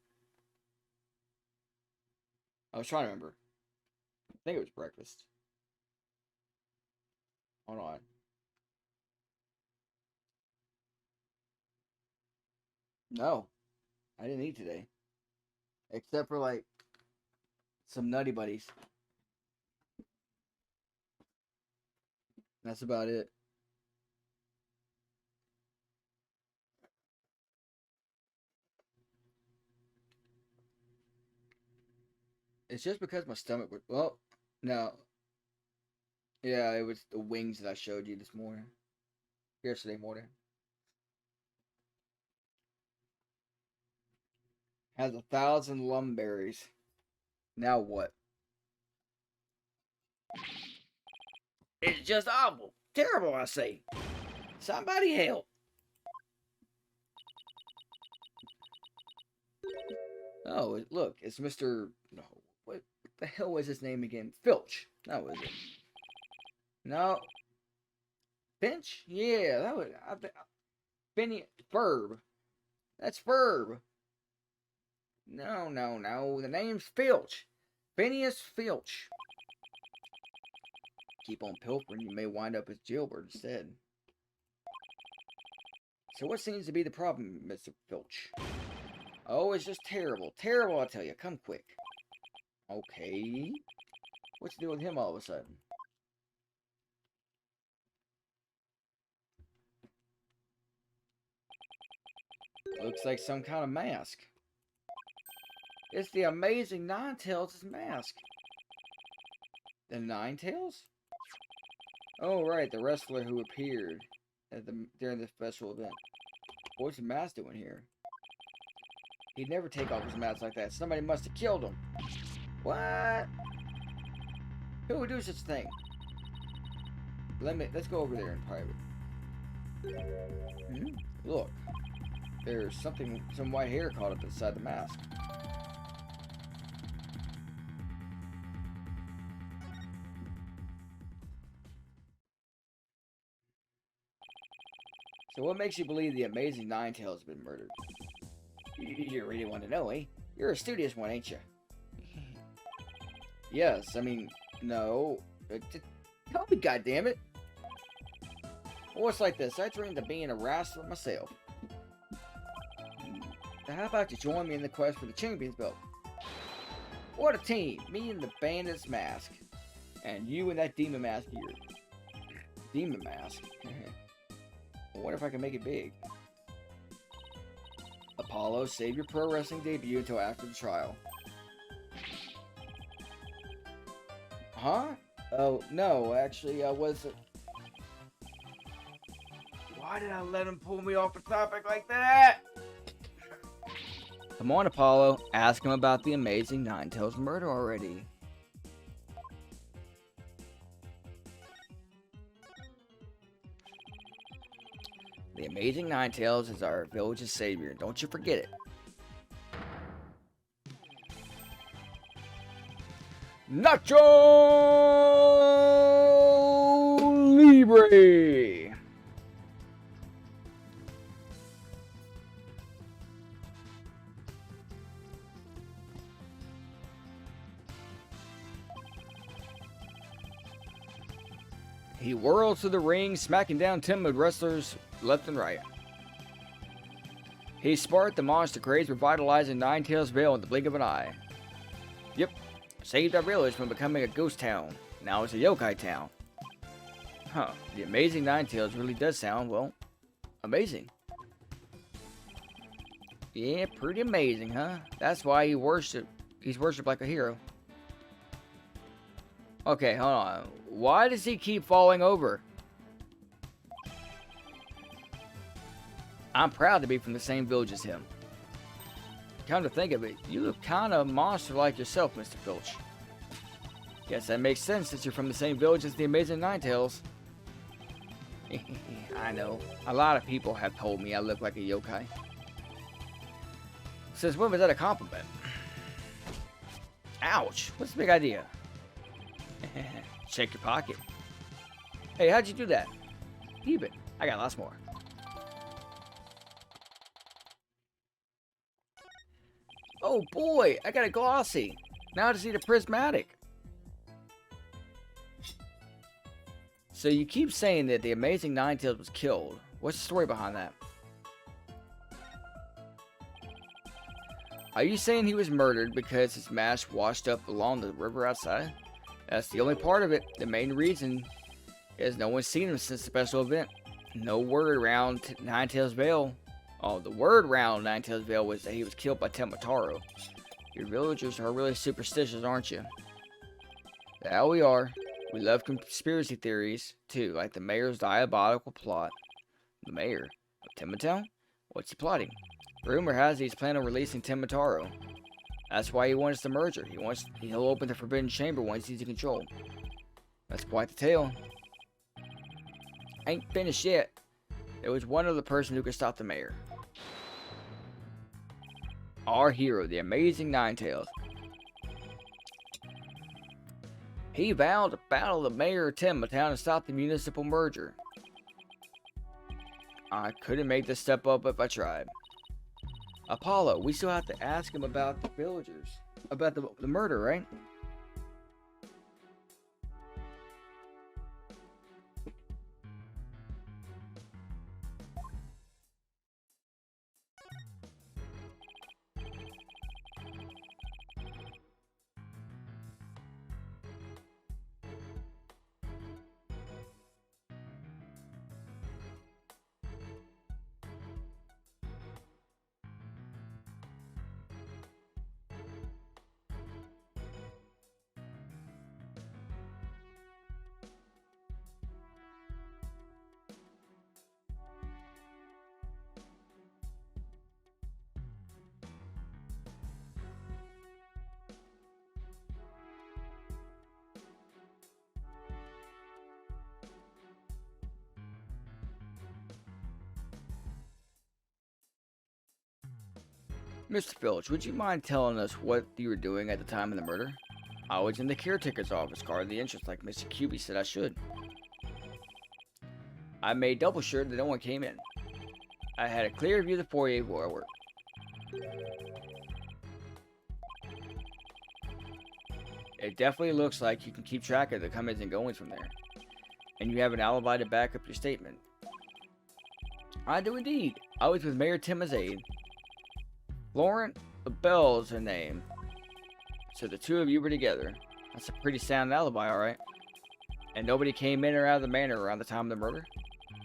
I was trying to remember. I think it was breakfast. Hold on. No, I didn't eat today. Except for, like, some Nutty Buddies. That's about it. It's just because my stomach was... Well, no. Yeah, it was the wings that I showed you this morning. Yesterday morning. Has 1,000 lumberries. Now what? It's just awful. Terrible, I say. Somebody help. Oh, look, it's Mr... No, what the hell was his name again? Filch. That was it. No. Finch? Yeah, that was... Ferb. That's Ferb. No. The name's Filch. Phineas Filch. Keep on pilfering, you may wind up as jailbird instead. So what seems to be the problem, Mr. Filch? Oh, it's just terrible. Terrible, I tell you. Come quick. Okay. What's the deal with him all of a sudden? Looks like some kind of mask. It's the amazing Ninetales' mask. The Ninetales? Oh, right, the wrestler who appeared during the special event. What's his mask doing here? He'd never take off his mask like that. Somebody must have killed him. What? Who would do such a thing? Let's go over there in private. Look, there's some white hair caught up inside the mask. So what makes you believe the amazing Ninetales has been murdered? You really want to know, eh? You're a studious one, ain't you? Yes, I mean, no. Help me, goddammit! Well, it's like this. I dreamed of being a wrestler myself. How about you join me in the quest for the champion's belt? What a team! Me and the bandit's mask. And you and that demon mask here. Demon mask? I wonder if I can make it big. Apollo, save your pro wrestling debut until after the trial. Huh? Oh, no, actually, I wasn't. Why did I let him pull me off the topic like that? Come on, Apollo. Ask him about the amazing Ninetales murder already. The amazing Ninetales is our village's savior. Don't you forget it. Nacho Libre! He whirls through the ring, smacking down timid wrestlers left and right. He sparked the monster craze, revitalizing Ninetales Vale in the blink of an eye. Yep, saved our village from becoming a ghost town. Now it's a yokai town. Huh, the amazing Ninetales really does sound, well, amazing. Yeah, pretty amazing, huh? That's why he's worshipped like a hero. Okay, hold on. Why does he keep falling over? I'm proud to be from the same village as him. Come to think of it, you look kind of monster-like yourself, Mr. Filch. Guess that makes sense since you're from the same village as the amazing Ninetales. I know. A lot of people have told me I look like a yokai. Since when was that a compliment? Ouch! What's the big idea? Check your pocket. Hey, how'd you do that? Keep it. I got lots more. Oh boy, I got a glossy. Now I just need a prismatic. So you keep saying that the amazing Ninetales was killed. What's the story behind that? Are you saying he was murdered because his mask washed up along the river outside? That's the only part of it. The main reason is no one's seen him since the special event. No word around Ninetales Vale. Oh, the word around Ninetales Vale was that he was killed by Temotaro. Your villagers are really superstitious, aren't you? Yeah, we are. We love conspiracy theories, too, like the mayor's diabolical plot. The mayor of Timotaro? What's he plotting? Rumor has it he's planning on releasing Temotaro. That's why he wants the merger. He'll open the Forbidden Chamber once he's in control. That's quite the tale. Ain't finished yet. There was one other person who could stop the mayor. Our hero, the amazing Ninetales. He vowed to battle the mayor of Timotaro and stop the municipal merger. I couldn't make this step up if I tried. Apollo, we still have to ask him about the villagers. About the murder, right? Mr. Filch, would you mind telling us what you were doing at the time of the murder? I was in the caretaker's office guarding the entrance like Mr. Cuby said I should. I made double sure that no one came in. I had a clear view of the foyer where I worked. It definitely looks like you can keep track of the comings and goings from there. And you have an alibi to back up your statement. I do indeed. I was with Mayor Timma's aide. Lauren Bell's her name. So the two of you were together. That's a pretty sound alibi, alright. And nobody came in or out of the manor around the time of the murder?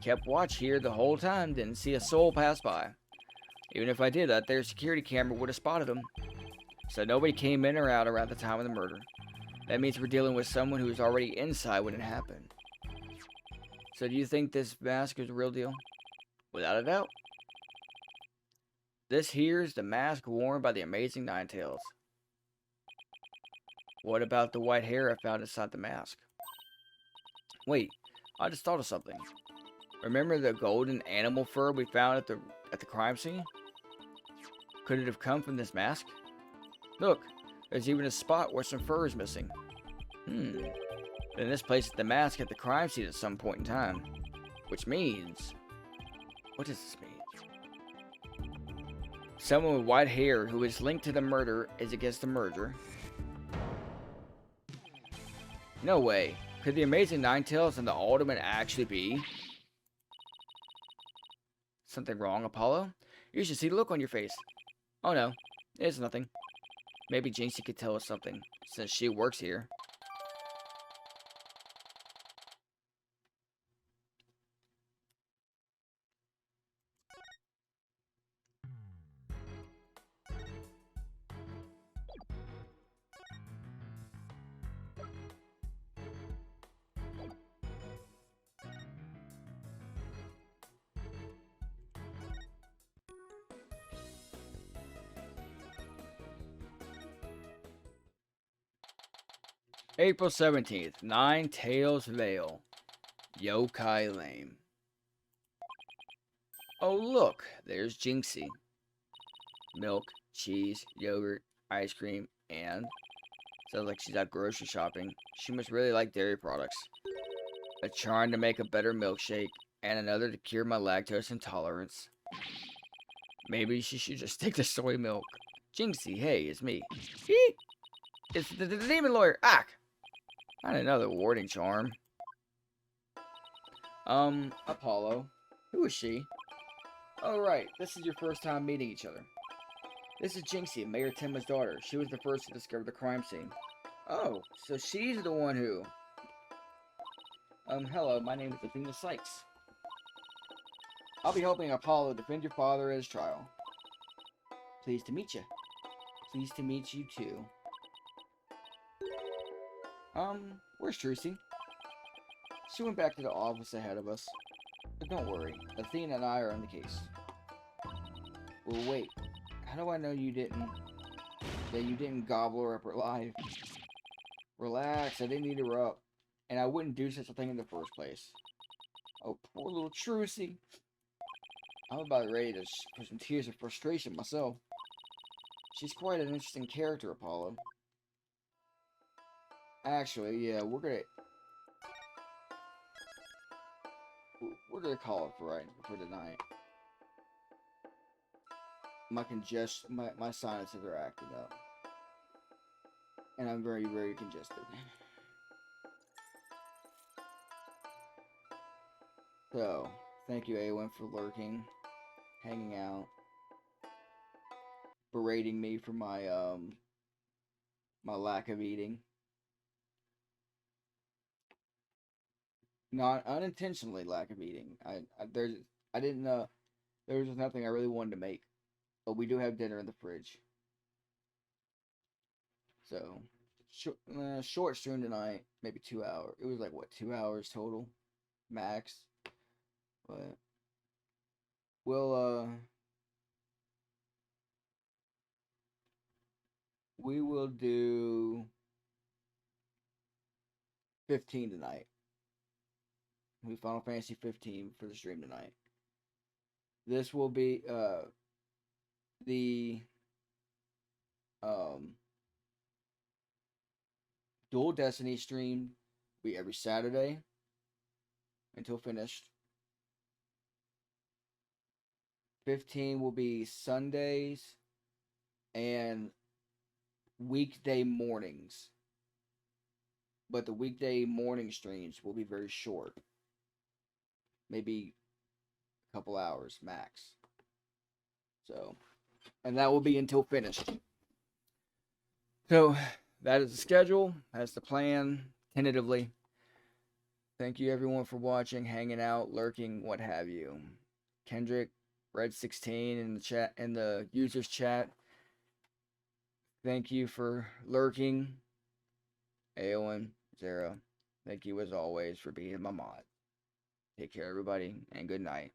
Kept watch here the whole time, didn't see a soul pass by. Even if I did, that there security camera would have spotted them. So nobody came in or out around the time of the murder. That means we're dealing with someone who was already inside when it happened. So do you think this mask is the real deal? Without a doubt. This here's the mask worn by the amazing Ninetales. What about the white hair I found inside the mask? Wait, I just thought of something. Remember the golden animal fur we found at the crime scene? Could it have come from this mask? Look, there's even a spot where some fur is missing. Then this placed the mask at the crime scene at some point in time. Which means... What does this mean? Someone with white hair who is linked to the murder is against the murder. No way. Could the amazing Ninetales and the Alderman actually be? Something wrong, Apollo? You should see the look on your face. Oh no, it's nothing. Maybe Jinxie could tell us something, since she works here. April 17th, Ninetales Vale, Yokai Lane. Oh look, there's Jinxie. Milk, cheese, yogurt, ice cream, and... Sounds like she's out grocery shopping. She must really like dairy products. A charm to make a better milkshake, and another to cure my lactose intolerance. Maybe she should just take the soy milk. Jinxie, hey, it's me. Eek! It's the demon lawyer, Ack! Not another warding charm. Apollo. Who is she? Oh, right. This is your first time meeting each other. This is Jinxie, Mayor Timma's daughter. She was the first to discover the crime scene. Oh, so she's the one who... hello, my name is Athena Sykes. I'll be helping Apollo defend your father at his trial. Pleased to meet you. Pleased to meet you, too. Where's Trucy? She went back to the office ahead of us. But don't worry, Athena and I are on the case. Well, wait. How do I know you didn't gobble her up alive? Relax, I didn't eat her up. And I wouldn't do such a thing in the first place. Oh, poor little Trucy. I'm about ready to for some tears of frustration myself. She's quite an interesting character, Apollo. Actually, yeah, we're gonna call it for tonight. My sinuses are acting up, and I'm very, very congested. So, thank you, Awen, for lurking, hanging out, berating me for my my lack of eating. Not unintentionally lack of eating. There was just nothing I really wanted to make. But we do have dinner in the fridge. So, short stream tonight, maybe 2 hours. It was like, what, 2 hours total? Max. But, we will do 15 tonight. We Final Fantasy 15 for the stream tonight. This will be, Dual Destiny stream will be every Saturday until finished. 15 will be Sundays and weekday mornings. But the weekday morning streams will be very short. Maybe a couple hours max. So, and that will be until finished. So, that is the schedule. That's the plan, tentatively. Thank you everyone for watching, hanging out, lurking, what have you. Kendrick, Red16 in the chat, in the users chat. Thank you for lurking. Aowen, Zero. Thank you as always for being my mod. Take care everybody and good night.